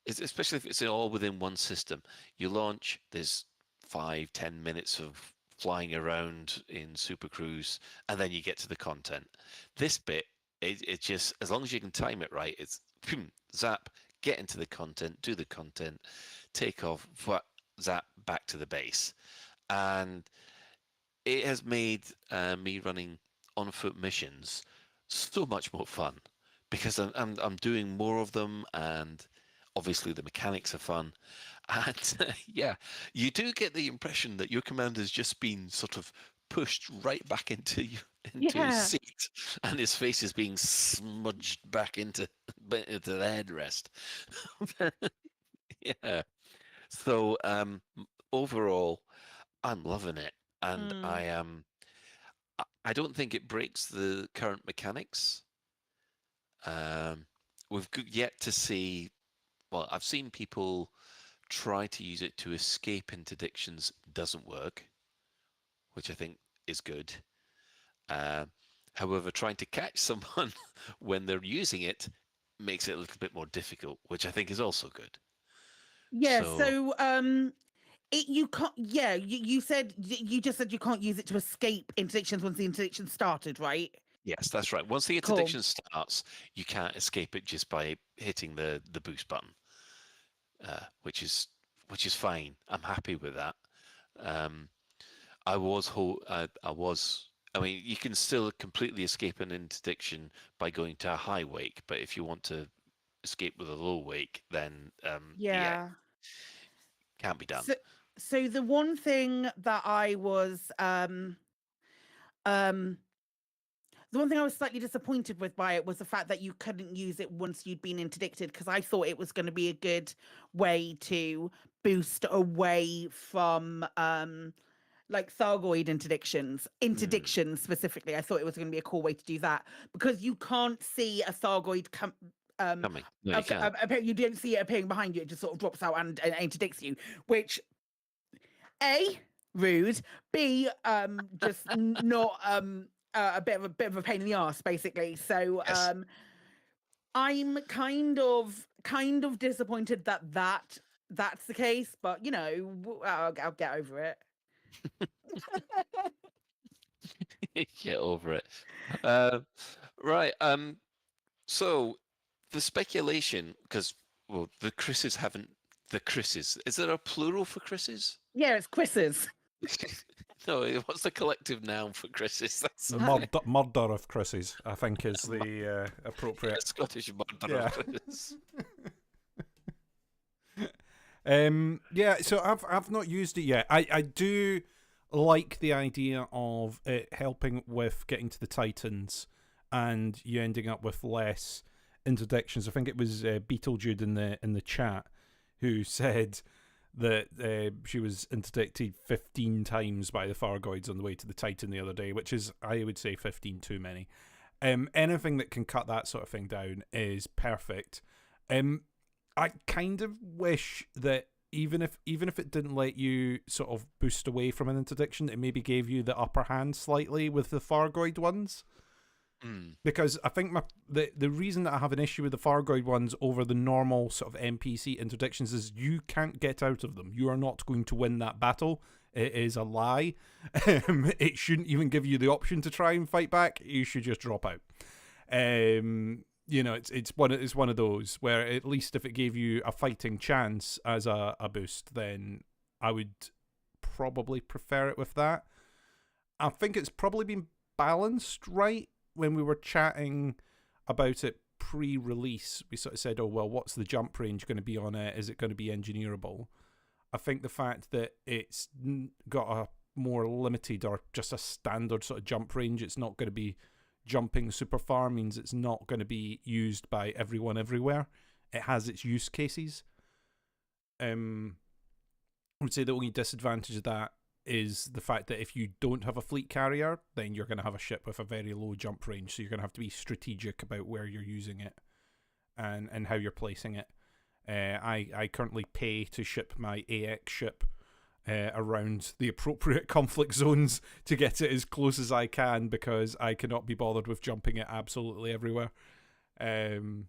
especially if it's all within one system. You launch, there's 5-10 minutes of flying around in Super Cruise, and then you get to the content. This bit, it just, as long as you can time it right, it's zap, get into the content, do the content, take off, zap, back to the base. And it has made me running on foot missions so much more fun, because I'm doing more of them, and obviously the mechanics are fun, and yeah, you do get the impression that your commander's just been sort of pushed right back into his seat, and his face is being smudged back into the headrest. Yeah. So overall, I'm loving it, and I don't think it breaks the current mechanics. We've yet to see. Well, I've seen people try to use it to escape interdictions. Doesn't work, which I think is good. However, trying to catch someone when they're using it makes it a little bit more difficult, which I think is also good. Yeah. So you can't. Yeah, you just said you can't use it to escape interdictions once the interdiction started, right? Yes, that's right. Once the interdiction starts, you can't escape it just by hitting the boost button, which is fine. I'm happy with that. I mean, you can still completely escape an interdiction by going to a high wake, but if you want to escape with a low wake, then yeah, can't be done. So the one thing that I was the one thing I was slightly disappointed with by it was the fact that you couldn't use it once you'd been interdicted, because I thought it was going to be a good way to boost away from like Thargoid interdictions specifically. I thought it was going to be a cool way to do that, because you can't see a Thargoid coming. No, you don't see it appearing behind you. It just sort of drops out and interdicts you, which A, rude, B, just not a bit of a pain in the arse, basically. So yes. I'm kind of disappointed that that's the case, but you know, I'll get over it. Get over it. Right. So the speculation, because the Chris's haven't. The Chris's. Is there a plural for Chris's? Yeah, it's Chris's. No, what's the collective noun for Chris's? That's The murder of Chris's, I think, is the appropriate. Scottish murder Yeah. of Chris. Yeah, so I've not used it yet. I do like the idea of it helping with getting to the Titans and you ending up with less interdictions. I think it was Beetlejude in the chat who said that she was interdicted 15 times by the Fargoids on the way to the Titan the other day, which is, I would say, 15 too many. Anything that can cut that sort of thing down is perfect. I kind of wish that even if it didn't let you sort of boost away from an interdiction, it maybe gave you the upper hand slightly with the Fargoid ones. Because I think the reason that I have an issue with the Fargoid ones over the normal sort of NPC interdictions is you can't get out of them. You are not going to win that battle. It is a lie. It shouldn't even give you the option to try and fight back. You should just drop out. You know, it's one of those where at least if it gave you a fighting chance as a boost, then I would probably prefer it with that. I think it's probably been balanced right. When we were chatting about it pre-release, we sort of said, oh, well, what's the jump range going to be on it? Is it going to be engineerable? I think the fact that it's got a more limited or just a standard sort of jump range, it's not going to be jumping super far, means it's not going to be used by everyone everywhere. It has its use cases. I would say the only disadvantage of that is the fact that if you don't have a fleet carrier, then you're going to have a ship with a very low jump range, so you're going to have to be strategic about where you're using it and how you're placing it. I currently pay to ship my AX ship around the appropriate conflict zones to get it as close as I can, because I cannot be bothered with jumping it absolutely everywhere. You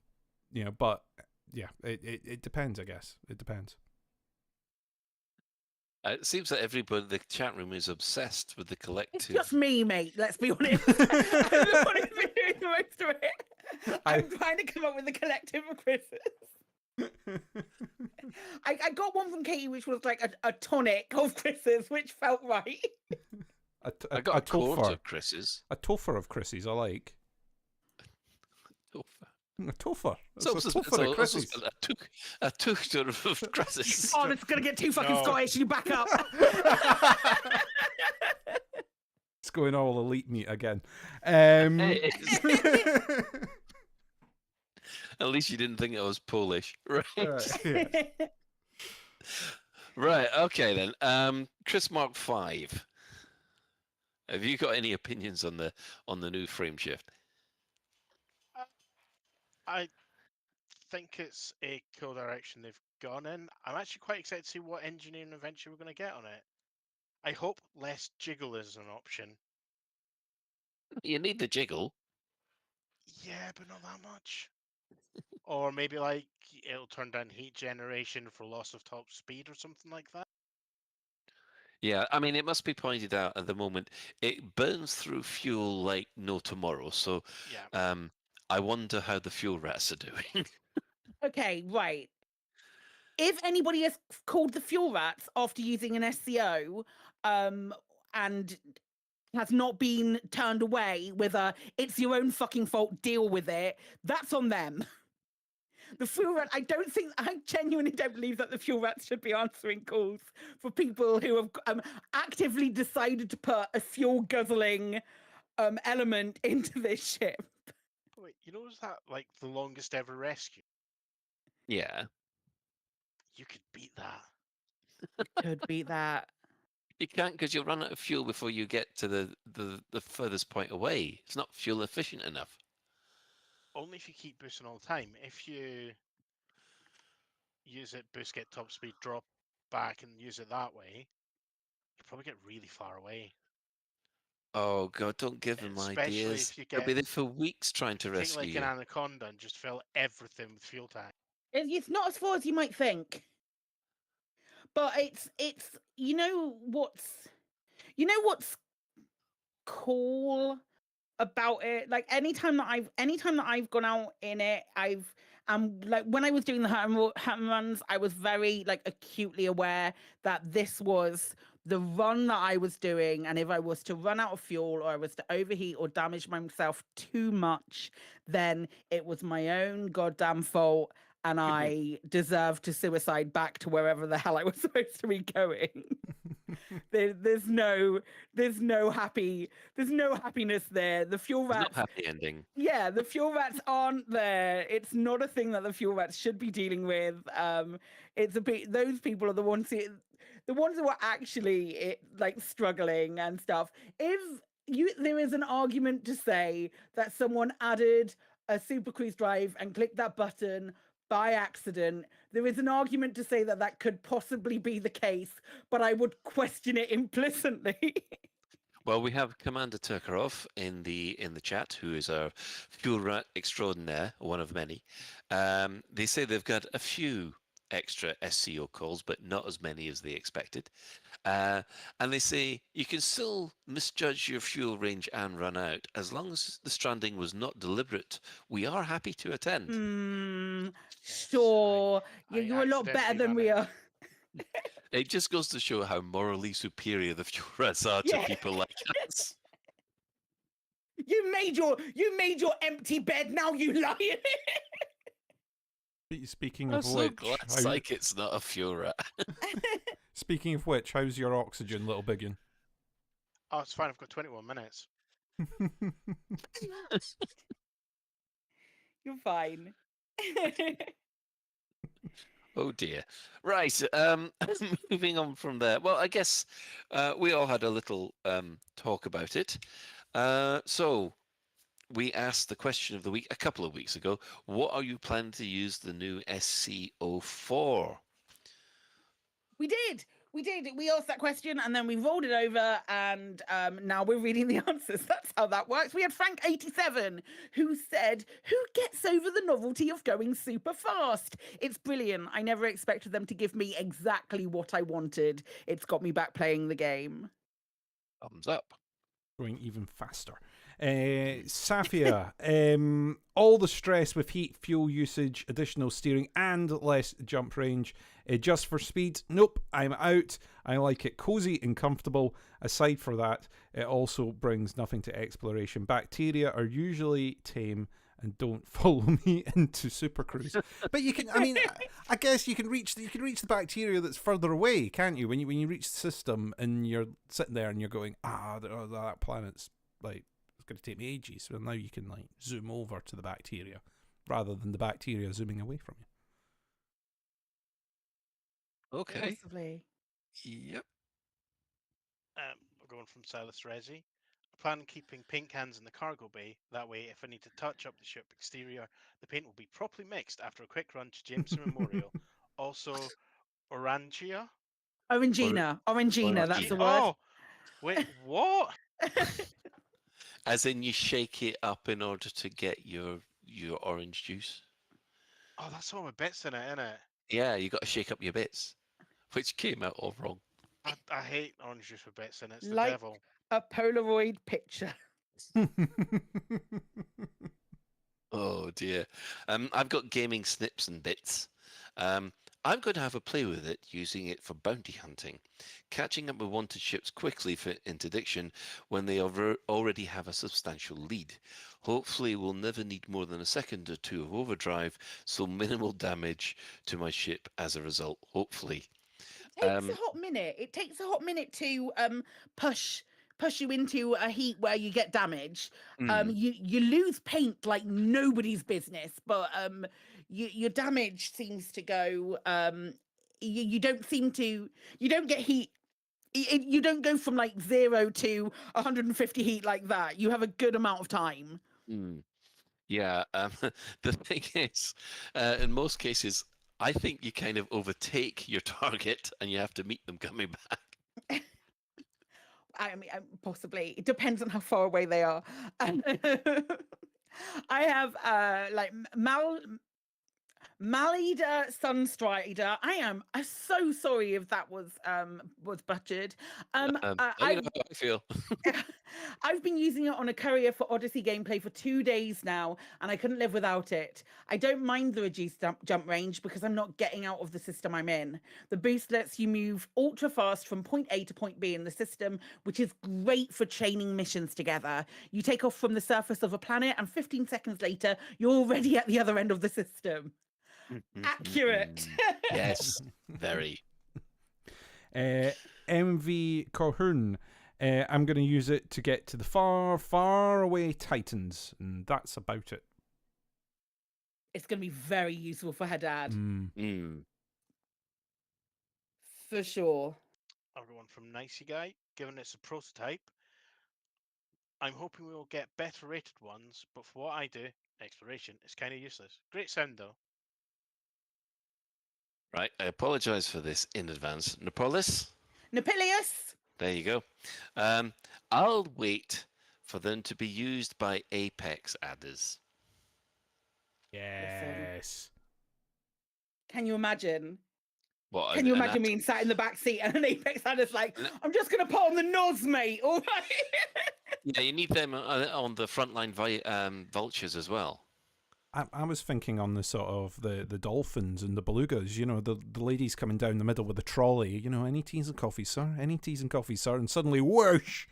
know, but yeah, it depends, I guess. It depends. It seems that everybody in the chat room is obsessed with the collective. It's just me, mate. Let's be honest. I'm the one who's been doing the most of it. I'm trying to come up with the collective of Chris's. I got one from Katie, which was like a tonic of Chris's, which felt right. I got a quart of Chris's. A topher of Chris's, I like. A topher. It's a topher of Chris's. A tooter of Chris's. Oh, this is going to get too fucking Scottish. You back up. It's going all elite meat again. At least you didn't think I was Polish. Right. Yeah. Right, okay then. Chris Mark 5. Have you got any opinions on the new frame shift? I think it's a cool direction they've gone in. I'm actually quite excited to see what engineering adventure we're going to get on it. I hope less jiggle is an option. You need the jiggle. Yeah, but not that much. Or maybe like it'll turn down heat generation for loss of top speed or something like that. Yeah, I mean, it must be pointed out at the moment, it burns through fuel like no tomorrow. So I wonder how the fuel rats are doing. Okay, right. If anybody has called the fuel rats after using an SCO and has not been turned away with a "it's your own fucking fault, deal with it," that's on them. The fuel rat, I genuinely don't believe that the fuel rats should be answering calls for people who have actively decided to put a fuel guzzling element into this ship. Wait, you know, is that like the longest ever rescue? Yeah. You could beat that. Could beat that. You can't, because you'll run out of fuel before you get to the furthest point away. It's not fuel efficient enough. Only if you keep boosting all the time. If you use it, boost, get top speed, drop back, and use it that way, you probably get really far away. Oh God! Don't give them Especially ideas. if you They'll get, be there for weeks trying to take rescue like you. an anaconda and just fill everything with fuel tank. It's not as far as you might think, but it's you know what's cool about it. Like anytime that I've gone out in it, I've like when I was doing the Hatton runs, I was very like acutely aware that this was the run that I was doing, and if I was to run out of fuel or I was to overheat or damage myself too much, then it was my own goddamn fault, and I deserve to suicide back to wherever the hell I was supposed to be going. There's no happiness there. The fuel There's rats, no happy ending. yeah, the fuel rats aren't there. It's not a thing that the fuel rats should be dealing with. It's a bit, those people are the ones who are actually like struggling and stuff. If there is an argument to say that someone added a Super Cruise drive and clicked that button by accident, there is an argument to say that that could possibly be the case, but I would question it implicitly. Well, we have Commander Turkarov in the chat, who is our fuel rat extraordinaire, one of many. They say they've got a few extra SCO calls, but not as many as they expected. And they say you can still misjudge your fuel range and run out. As long as the stranding was not deliberate, we are happy to attend. Sure. You're a lot better than we are. It just goes to show how morally superior the fuel rats are to people like us. You made your empty bed, now you lie in it. Speaking I'm of so which, glad Psychic's not a fuel rat. speaking of which, how's your oxygen, little biggin? Oh, it's fine. I've got 21 minutes. You're fine. Oh dear. Right. Moving on from there. Well, I guess we all had a little talk about it. So we asked the question of the week a couple of weeks ago. What are you planning to use the new SCO for? We did. We asked that question and then we rolled it over, and now we're reading the answers. That's how that works. We had Frank87 who said, "Who gets over the novelty of going super fast? It's brilliant. I never expected them to give me exactly what I wanted. It's got me back playing the game." Thumbs up. Going even faster. Safia, all the stress with heat, fuel usage, additional steering, and less jump range. Just for speed, nope, I'm out. I like it cozy and comfortable. Aside for that, it also brings nothing to exploration. Bacteria are usually tame and don't follow me into Super Cruise. But you can, I mean, I guess you can reach the bacteria that's further away, can't you? When you reach the system and you're sitting there and you're going, that planet's like, it's going to take me ages. So now you can like zoom over to the bacteria rather than the bacteria zooming away from you. Okay. Possibly. Yep. We're going from Silas Resi. I plan on keeping paint cans in the cargo bay. That way, if I need to touch up the ship exterior, the paint will be properly mixed after a quick run to Jameson Memorial. Also, Orangina. Orangina, that's the word. Oh, wait, what? As in you shake it up in order to get your orange juice? Oh, that's all my bits in it, isn't it? Yeah, you got to shake up your bits, which came out all wrong. I hate orange juice with bits in it. It's the Like devil. a Polaroid picture. Oh dear. I've got gaming snips and bits. I'm going to have a play with it, using it for bounty hunting, catching up with wanted ships quickly for interdiction when they already have a substantial lead. Hopefully we'll never need more than a second or two of overdrive, so minimal damage to my ship as a result, hopefully. It takes a hot minute to push you into a heat where you get damaged. You lose paint like nobody's business, but your damage seems to go. You don't get heat. You don't go from like 0 to 150 heat like that. You have a good amount of time. Yeah, the thing is, in most cases, I think you kind of overtake your target and you have to meet them coming back. I mean, possibly. It depends on how far away they are. I have like Malida Sunstrider. I am so sorry if that was butchered. You know how I feel. I've been using it on a courier for Odyssey gameplay for 2 days now, and I couldn't live without it. I don't mind the reduced jump range because I'm not getting out of the system I'm in. The boost lets you move ultra fast from point A to point B in the system, which is great for chaining missions together. You take off from the surface of a planet, and 15 seconds later, you're already at the other end of the system. Accurate. Yes, very. MV Cohern. I'm going to use it to get to the far, far away Titans, and that's about it. It's going to be very useful for Haddad. For sure. I'll go on from Nicey Guy. Given it's a prototype, I'm hoping we will get better rated ones, but for what I do, exploration is kind of useless. Great sound though. Right, I apologise for this in advance. Nepolis? Nepilius? There you go. I'll wait for them to be used by Apex adders. Yes. Can you imagine? What? Can you imagine being sat in the back seat and an Apex adder's like, I'm just going to put on the Nos, mate. All right. Yeah, you need them on the frontline vultures as well. I was thinking on the sort of the dolphins and the belugas, you know, the ladies coming down the middle with the trolley, you know, any teas and coffee, sir? Any teas and coffee, sir? And suddenly, whoosh,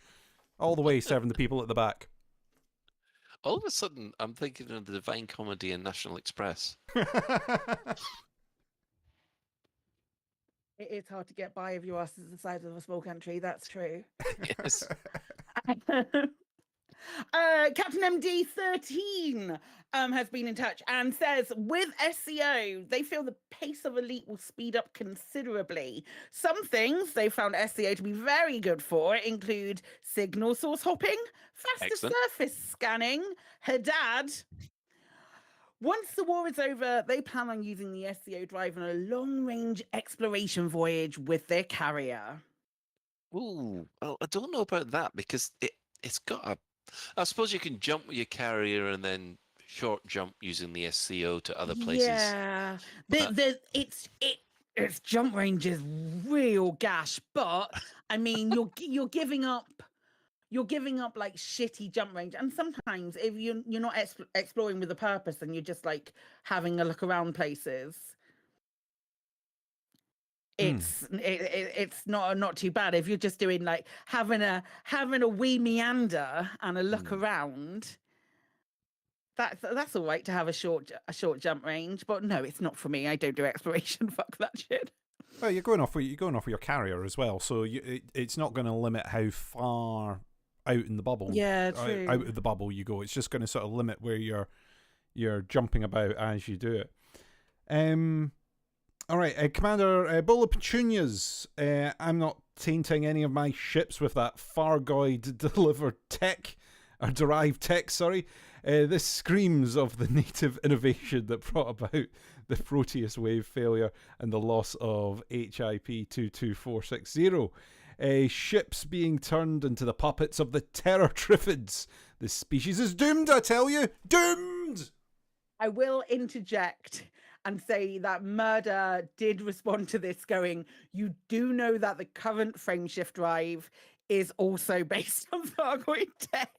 all the way serving the people at the back. All of a sudden, I'm thinking of the Divine Comedy and National Express. It is hard to get by if your ass is the size of a small country. That's true. Yes. Captain MD13 has been in touch and says, with SEO, they feel the pace of Elite will speed up considerably. Some things they found SEO to be very good for include signal source hopping, faster surface scanning, Haddad. Once the war is over, they plan on using the SEO drive on a long-range exploration voyage with their carrier. Ooh, well, I don't know about that because it's got a... I suppose you can jump with your carrier and then short jump using the SCO to other places. Yeah, its jump range is real gash, but I mean, you're giving up like shitty jump range, and sometimes if you're not exploring with a purpose and you're just like having a look around places, it's not too bad. If you're just doing like having a wee meander and a look around, that's all right to have a short jump range. But no, it's not for me. I don't do exploration. Fuck that shit. Well, you're going off with your carrier as well, so it's not going to limit how far out in the bubble. Yeah, true. Out of the bubble you go. It's just going to sort of limit where you're jumping about as you do it. All right, Commander Bola Petunias. I'm not tainting any of my ships with that Fargoid delivered tech, or derived tech, sorry. This screams of the native innovation that brought about the Proteus wave failure and the loss of HIP 22460. Ships being turned into the puppets of the Terror Triffids. This species is doomed, I tell you! Doomed! I will interject and say that Murder did respond to this going, you do know that the current frameshift drive is also based on Fargoid tech.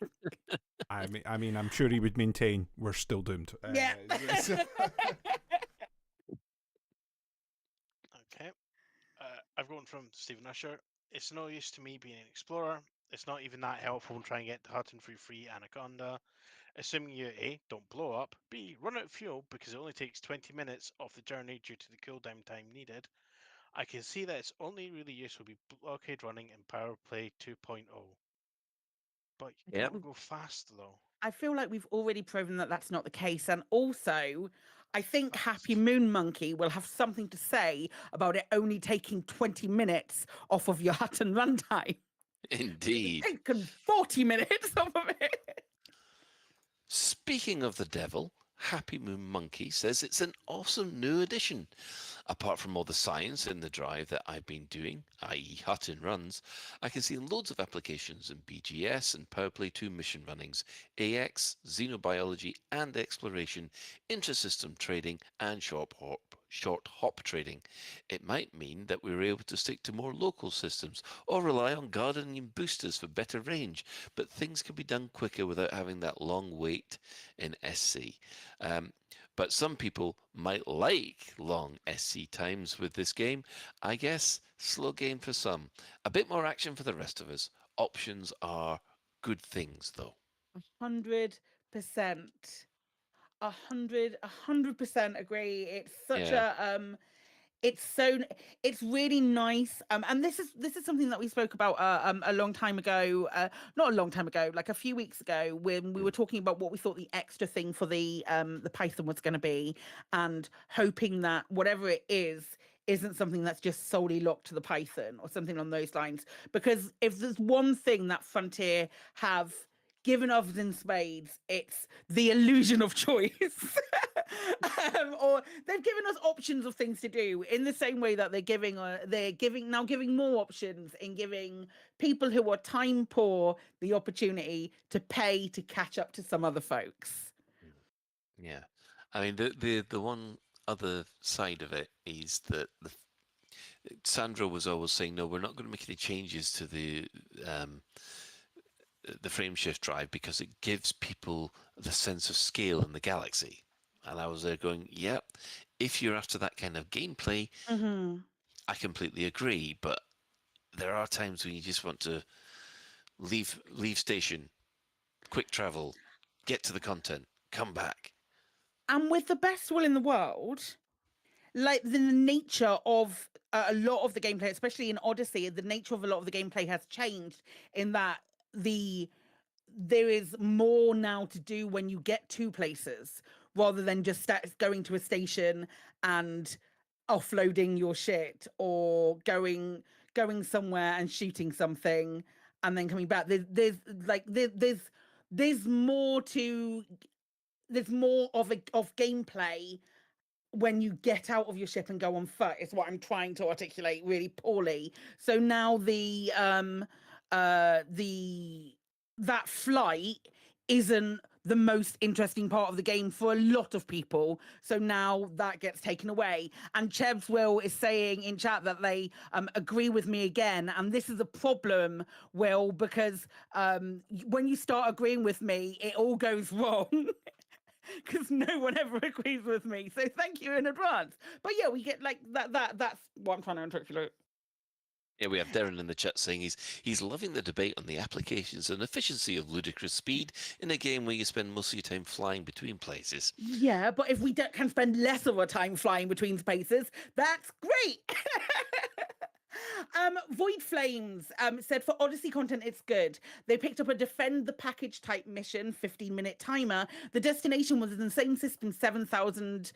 I mean, I'm sure he would maintain we're still doomed. Yeah. Okay. I've gone from Stephen Usher. It's no use to me being an explorer. It's not even that helpful in trying to get to Hutton through free Anaconda. Assuming you A, don't blow up, B, run out of fuel because it only takes 20 minutes off the journey due to the cooldown time needed. I can see that its only really use will be blockade running in Power Play 2.0. But you don't go fast though. I feel like we've already proven that that's not the case. And also, I think Happy Moon Monkey will have something to say about it only taking 20 minutes off of your Hutton runtime. Indeed. Taken 40 minutes off of it. Speaking of the devil, Happy Moon Monkey says it's an awesome new addition. Apart from all the science in the drive that I've been doing, i.e. hut and runs, I can see loads of applications in BGS and PowerPlay 2 mission runnings, AX, xenobiology and exploration, inter-system trading and short hop trading. It might mean that we're able to stick to more local systems or rely on gardening boosters for better range, but things can be done quicker without having that long wait in SC. But some people might like long SC times with this game. I guess slow game for some. A bit more action for the rest of us. Options are good things, though. 100%. 100% agree. It's such Yeah. it's so it's really nice, and this is something that we spoke about a long time ago, not a long time ago, like a few weeks ago, when we were talking about what we thought the extra thing for the Python was going to be, and hoping that whatever it is isn't something that's just solely locked to the Python or something on those lines. Because if there's one thing that Frontier have given us in spades, it's the illusion of choice. Or they've given us options of things to do in the same way that they're giving more options in giving people who are time poor the opportunity to pay to catch up to some other folks. Yeah. I mean, the one other side of it is that Sandra was always saying, no, we're not going to make any changes to the frameshift drive because it gives people the sense of scale in the galaxy. And I was there going, yeah, if you're after that kind of gameplay, I completely agree. But there are times when you just want to leave station, quick travel, get to the content, come back. And with the best will in the world, like the nature of a lot of the gameplay, especially in Odyssey, the nature of a lot of the gameplay has changed in that there is more now to do when you get to places rather than just going to a station and offloading your shit, or going somewhere and shooting something and then coming back. There's more to there's more of gameplay when you get out of your ship and go on foot, is what I'm trying to articulate really poorly. So now that flight isn't the most interesting part of the game for a lot of people. So now that gets taken away. And Cheb's Will is saying in chat that they agree with me again. And this is a problem, Will, because when you start agreeing with me, it all goes wrong. Because no one ever agrees with me. So thank you in advance. But yeah, we get like that's what I'm trying to articulate. Yeah, we have Darren in the chat saying he's loving the debate on the applications and efficiency of ludicrous speed in a game where you spend most of your time flying between places. Yeah, but if we can spend less of our time flying between spaces, that's great. Void Flames said for Odyssey content it's good. They picked up a defend the package type mission, 15-minute timer. The destination was in the same system 7,000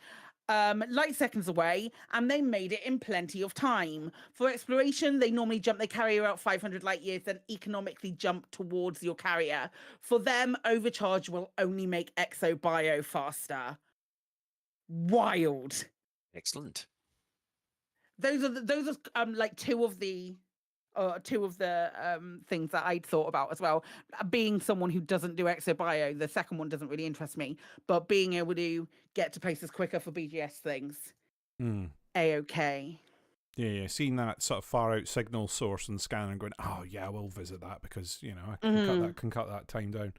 light seconds away, and they made it in plenty of time. For exploration, they normally jump their carrier out 500 light years, then economically jump towards your carrier. For them, overcharge will only make exobio faster. Wild. Excellent. Those are like two of the things that I'd thought about as well. Being someone who doesn't do exobio, the second one doesn't really interest me, but being able to get to places quicker for BGS things, A-okay. Yeah, seeing that sort of far out signal source and scanning and going, oh yeah, we'll visit that because, you know, I can cut that time down.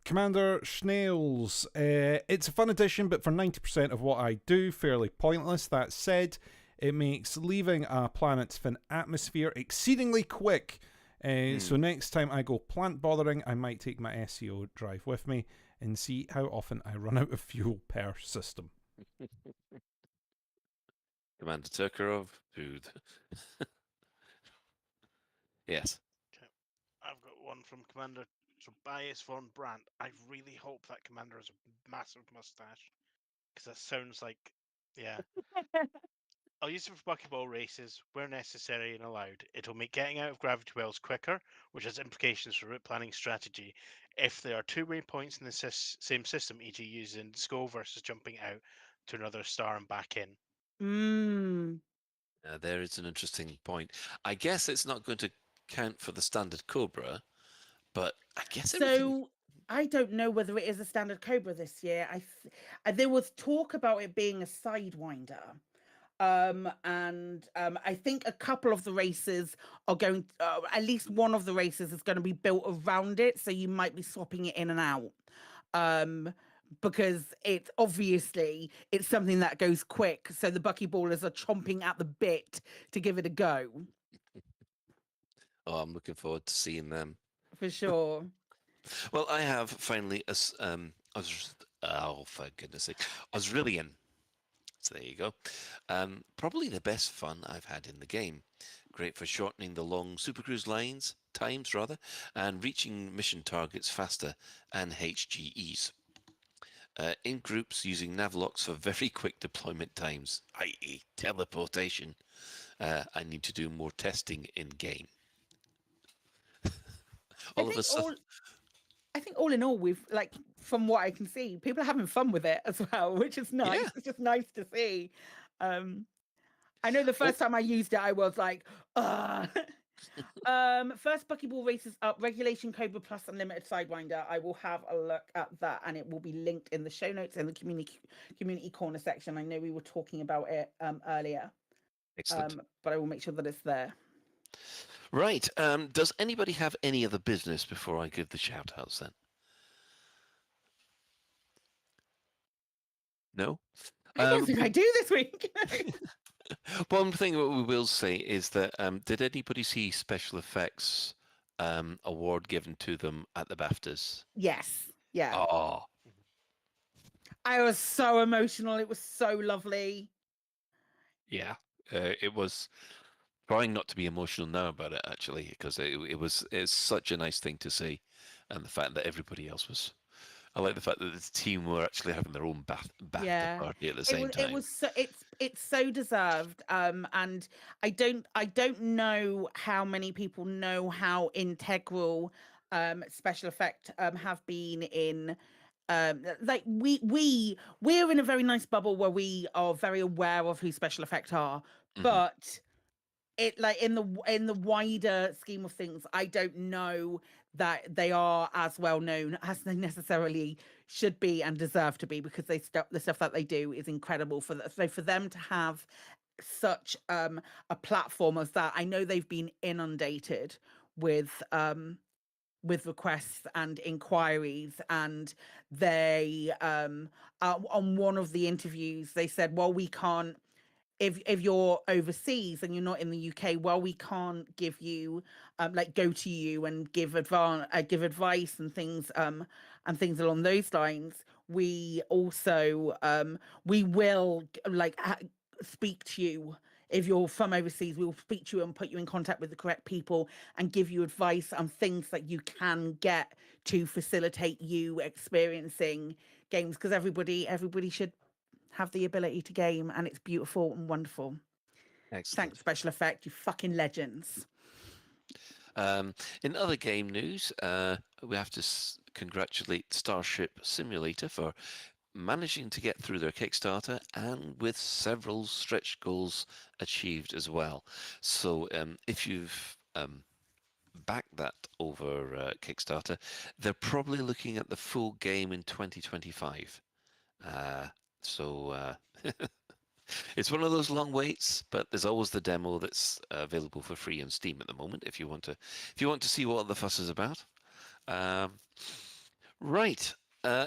Commander Schnails, it's a fun addition, but for 90% of what I do, fairly pointless. That said, it makes leaving a planet's thin atmosphere exceedingly quick. So next time I go plant bothering, I might take my SEO drive with me and see how often I run out of fuel per system. Commander Turkarov, who... Yes. Okay. I've got one from Commander Tobias von Brandt. I really hope that Commander has a massive mustache, because that sounds like, yeah. I'll use it for bucketball races where necessary and allowed. It'll make getting out of gravity wells quicker, which has implications for route planning strategy. If there are two waypoints in the same system, e.g. using Skull versus jumping out to another star and back in. Mm. There is an interesting point. I guess it's not going to count for the standard Cobra, but I guess everything. So I don't know whether it is a standard Cobra this year. There was talk about it being a Sidewinder. And I think a couple of the races are going, at least one of the races is going to be built around it, so you might be swapping it in and out. Because it's obviously it's something that goes quick, so the buckyballers are chomping at the bit to give it a go. Oh, I'm looking forward to seeing them. For sure. Well, I have finally, oh, for goodness sake, Aurelian. So there you go. Probably the best fun I've had in the game. Great for shortening the long supercruise times, and reaching mission targets faster and HGEs. In groups using navlocks for very quick deployment times, i.e. teleportation. I need to do more testing in game. I think all in all, we've, like, from what I can see, people are having fun with it as well, which is nice. Yeah. It's just nice to see. I know the first time I used it, I was like, first buckyball races up, Regulation Cobra Plus Unlimited Sidewinder. I will have a look at that, and it will be linked in the show notes in the community corner section. I know we were talking about it earlier. Excellent. But I will make sure that it's there. Right. Does anybody have any other business before I give the shout outs then? No? I don't think I do this week. One thing that we will say is that did anybody see special effects award given to them at the BAFTAs? Yes. Yeah. Oh. I was so emotional. It was so lovely. Yeah. It was trying not to be emotional now about it, actually, because it's such a nice thing to see. And the fact that everybody else was. I like the fact that the team were actually having their own BAFTA party at the same time. It was so, it's so deserved. And I don't know how many people know how integral special effect have been in. Like we're in a very nice bubble where we are very aware of who special effect are, but it, like, in the wider scheme of things, I don't know that they are as well known as they necessarily should be and deserve to be, because the stuff that they do is incredible. So for them to have such a platform as that, I know they've been inundated with requests and inquiries, and they on one of the interviews they said, well, we can't, if you're overseas and you're not in the UK, well, we can't give you like go to you and give advice and things along those lines. We also we will speak to you. If you're from overseas, we will speak to you and put you in contact with the correct people and give you advice on things that you can get to facilitate you experiencing games, because everybody should have the ability to game, and it's beautiful and wonderful. Excellent. Thanks, special effect, you fucking legends. In other game news, we have to congratulate Starship Simulator for managing to get through their Kickstarter, and with several stretch goals achieved as well. So if you've backed that over Kickstarter, they're probably looking at the full game in 2025. So it's one of those long waits, but there's always the demo that's available for free on Steam at the moment if you want to see what the fuss is about. Right.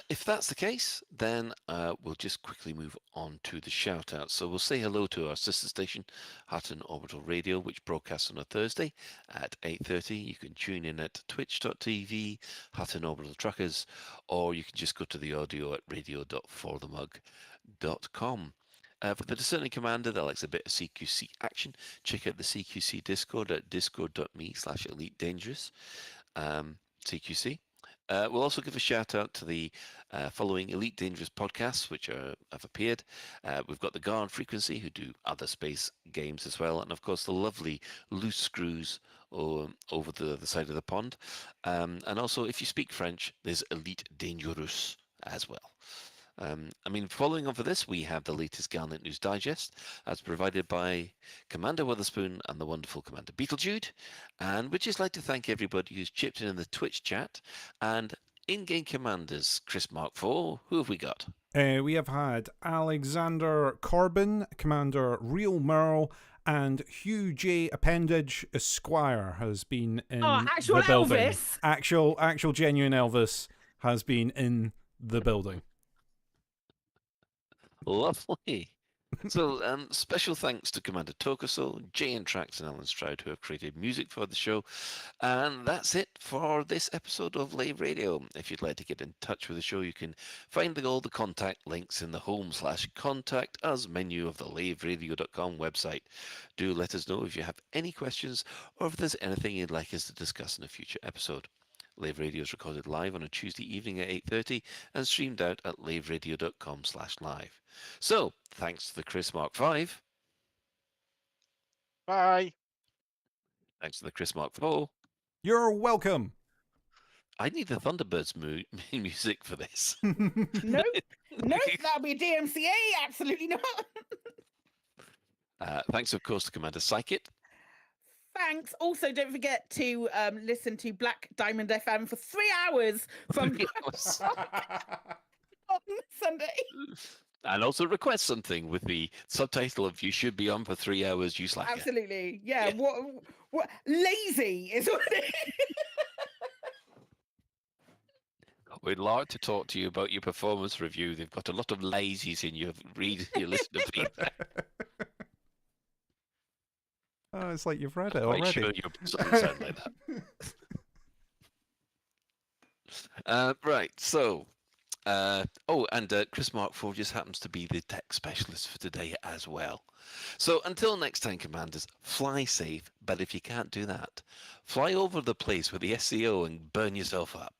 If that's the case, then we'll just quickly move on to the shout out. So we'll say hello to our sister station, Hutton Orbital Radio, which broadcasts on a Thursday at 8:30. You can tune in at twitch.tv, Hutton Orbital Truckers, or you can just go to the audio at radio.forthemug.com. For the Discerning Commander that likes a bit of CQC action, check out the CQC Discord at discord.me/Elite Dangerous CQC. We'll also give a shout out to the following Elite Dangerous podcasts, which have appeared. We've got the Guard Frequency, who do other space games as well, and of course the lovely Loose Screws over the other side of the pond. And also, if you speak French, there's Elite Dangerous as well. Following on for this, we have the latest Galnet News Digest, as provided by Commander Witherspoon and the wonderful Commander Beetlejude. And we'd just like to thank everybody who's chipped in the Twitch chat. And in-game commanders, Chris Mark IV, who have we got? We have had Alexander Corbin, Commander Real Merle, and Hugh J. Appendage Esquire has been in actual the building. Elvis. Actual genuine Elvis has been in the building. Lovely. So, special thanks to Commander Tokuso, Jay and Trax, and Alan Stroud, who have created music for the show. And that's it for this episode of Lave Radio. If you'd like to get in touch with the show, you can find all the contact links in the home/contact us menu of the laveradio.com website. Do let us know if you have any questions or if there's anything you'd like us to discuss in a future episode. Lave Radio is recorded live on a Tuesday evening at 8:30 and streamed out at laveradio.com/live. So, thanks to the Chris Mark V. Bye. Thanks to the Chris Mark IV. You're welcome. I need the Thunderbirds music for this. Nope, that'll be DMCA. Absolutely not. Thanks, of course, to Commander Psychit. Thanks. Also, don't forget to listen to Black Diamond FM for 3 hours from on Sunday. And also request something with the subtitle of "You should be on for 3 hours, you slacker." Absolutely. Yeah. What lazy is what it is. We'd like to talk to you about your performance review. They've got a lot of lazies in your listener feedback. Oh, it's like you've read it I'm already. quite sure you're sound like that. Right, so... Chris Mark IV just happens to be the tech specialist for today as well. So until next time, Commanders, fly safe, but if you can't do that, fly over the place with the SEO and burn yourself up.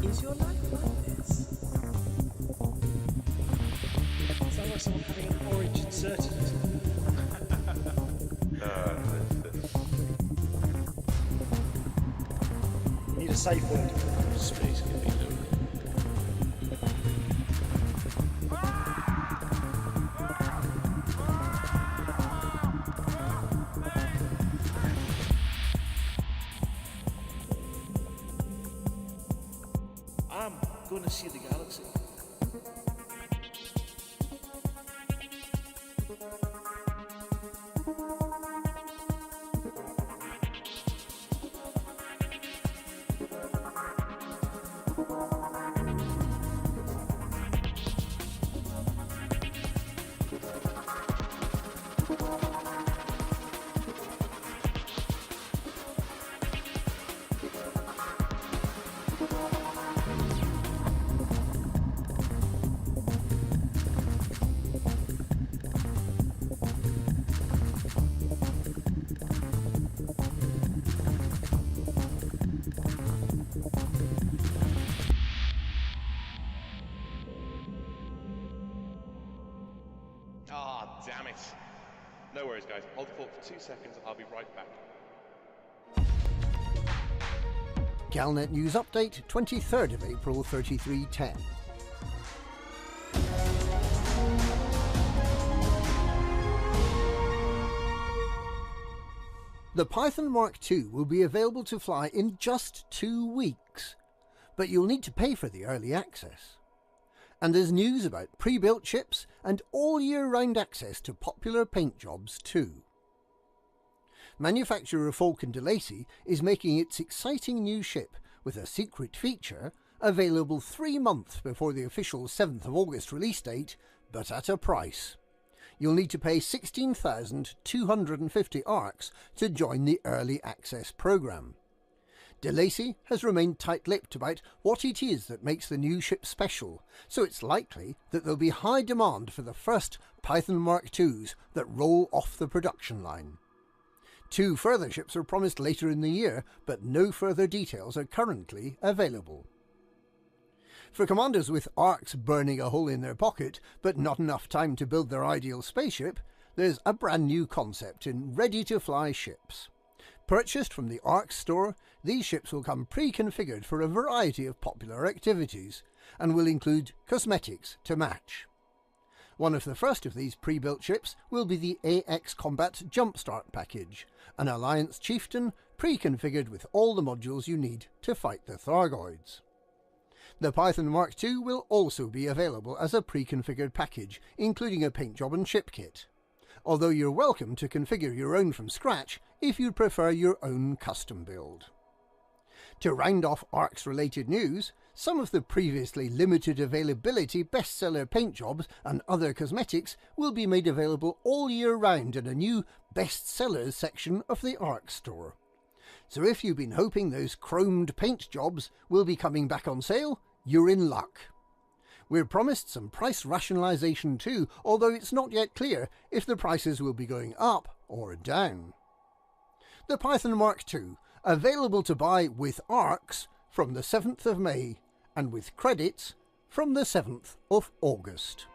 Is your life like this? Sounds like someone having an orange inserted. You need a safe word. Space can be loaded. I'm going to see the galaxy. Ah, damn it. No worries, guys. Hold the fort for 2 seconds. I'll be right back. Galnet News Update, 23rd of April, 3310. The Python Mark II will be available to fly in just 2 weeks, but you'll need to pay for the early access. And there's news about pre-built ships and all year-round access to popular paint jobs too. Manufacturer Falcon de Lacy is making its exciting new ship with a secret feature available 3 months before the official 7th of August release date, but at a price. You'll need to pay 16,250 ARCs to join the early access programme. De Lacy has remained tight-lipped about what it is that makes the new ship special, so it's likely that there'll be high demand for the first Python Mark IIs that roll off the production line. 2 further ships are promised later in the year, but no further details are currently available. For commanders with arcs burning a hole in their pocket, but not enough time to build their ideal spaceship, there's a brand new concept in ready-to-fly ships. Purchased from the Arc store, these ships will come pre-configured for a variety of popular activities, and will include cosmetics to match. One of the first of these pre-built ships will be the AX Combat Jumpstart package, an Alliance Chieftain pre-configured with all the modules you need to fight the Thargoids. The Python Mark II will also be available as a pre-configured package, including a paint job and ship kit, although you're welcome to configure your own from scratch if you prefer your own custom build. To round off ARC's related news, some of the previously limited availability bestseller paint jobs and other cosmetics will be made available all year round in a new bestsellers section of the ARC store. So if you've been hoping those chromed paint jobs will be coming back on sale, you're in luck. We're promised some price rationalisation too, although it's not yet clear if the prices will be going up or down. The Python Mark II, available to buy with ARCs from the 7th of May and with credits from the 7th of August.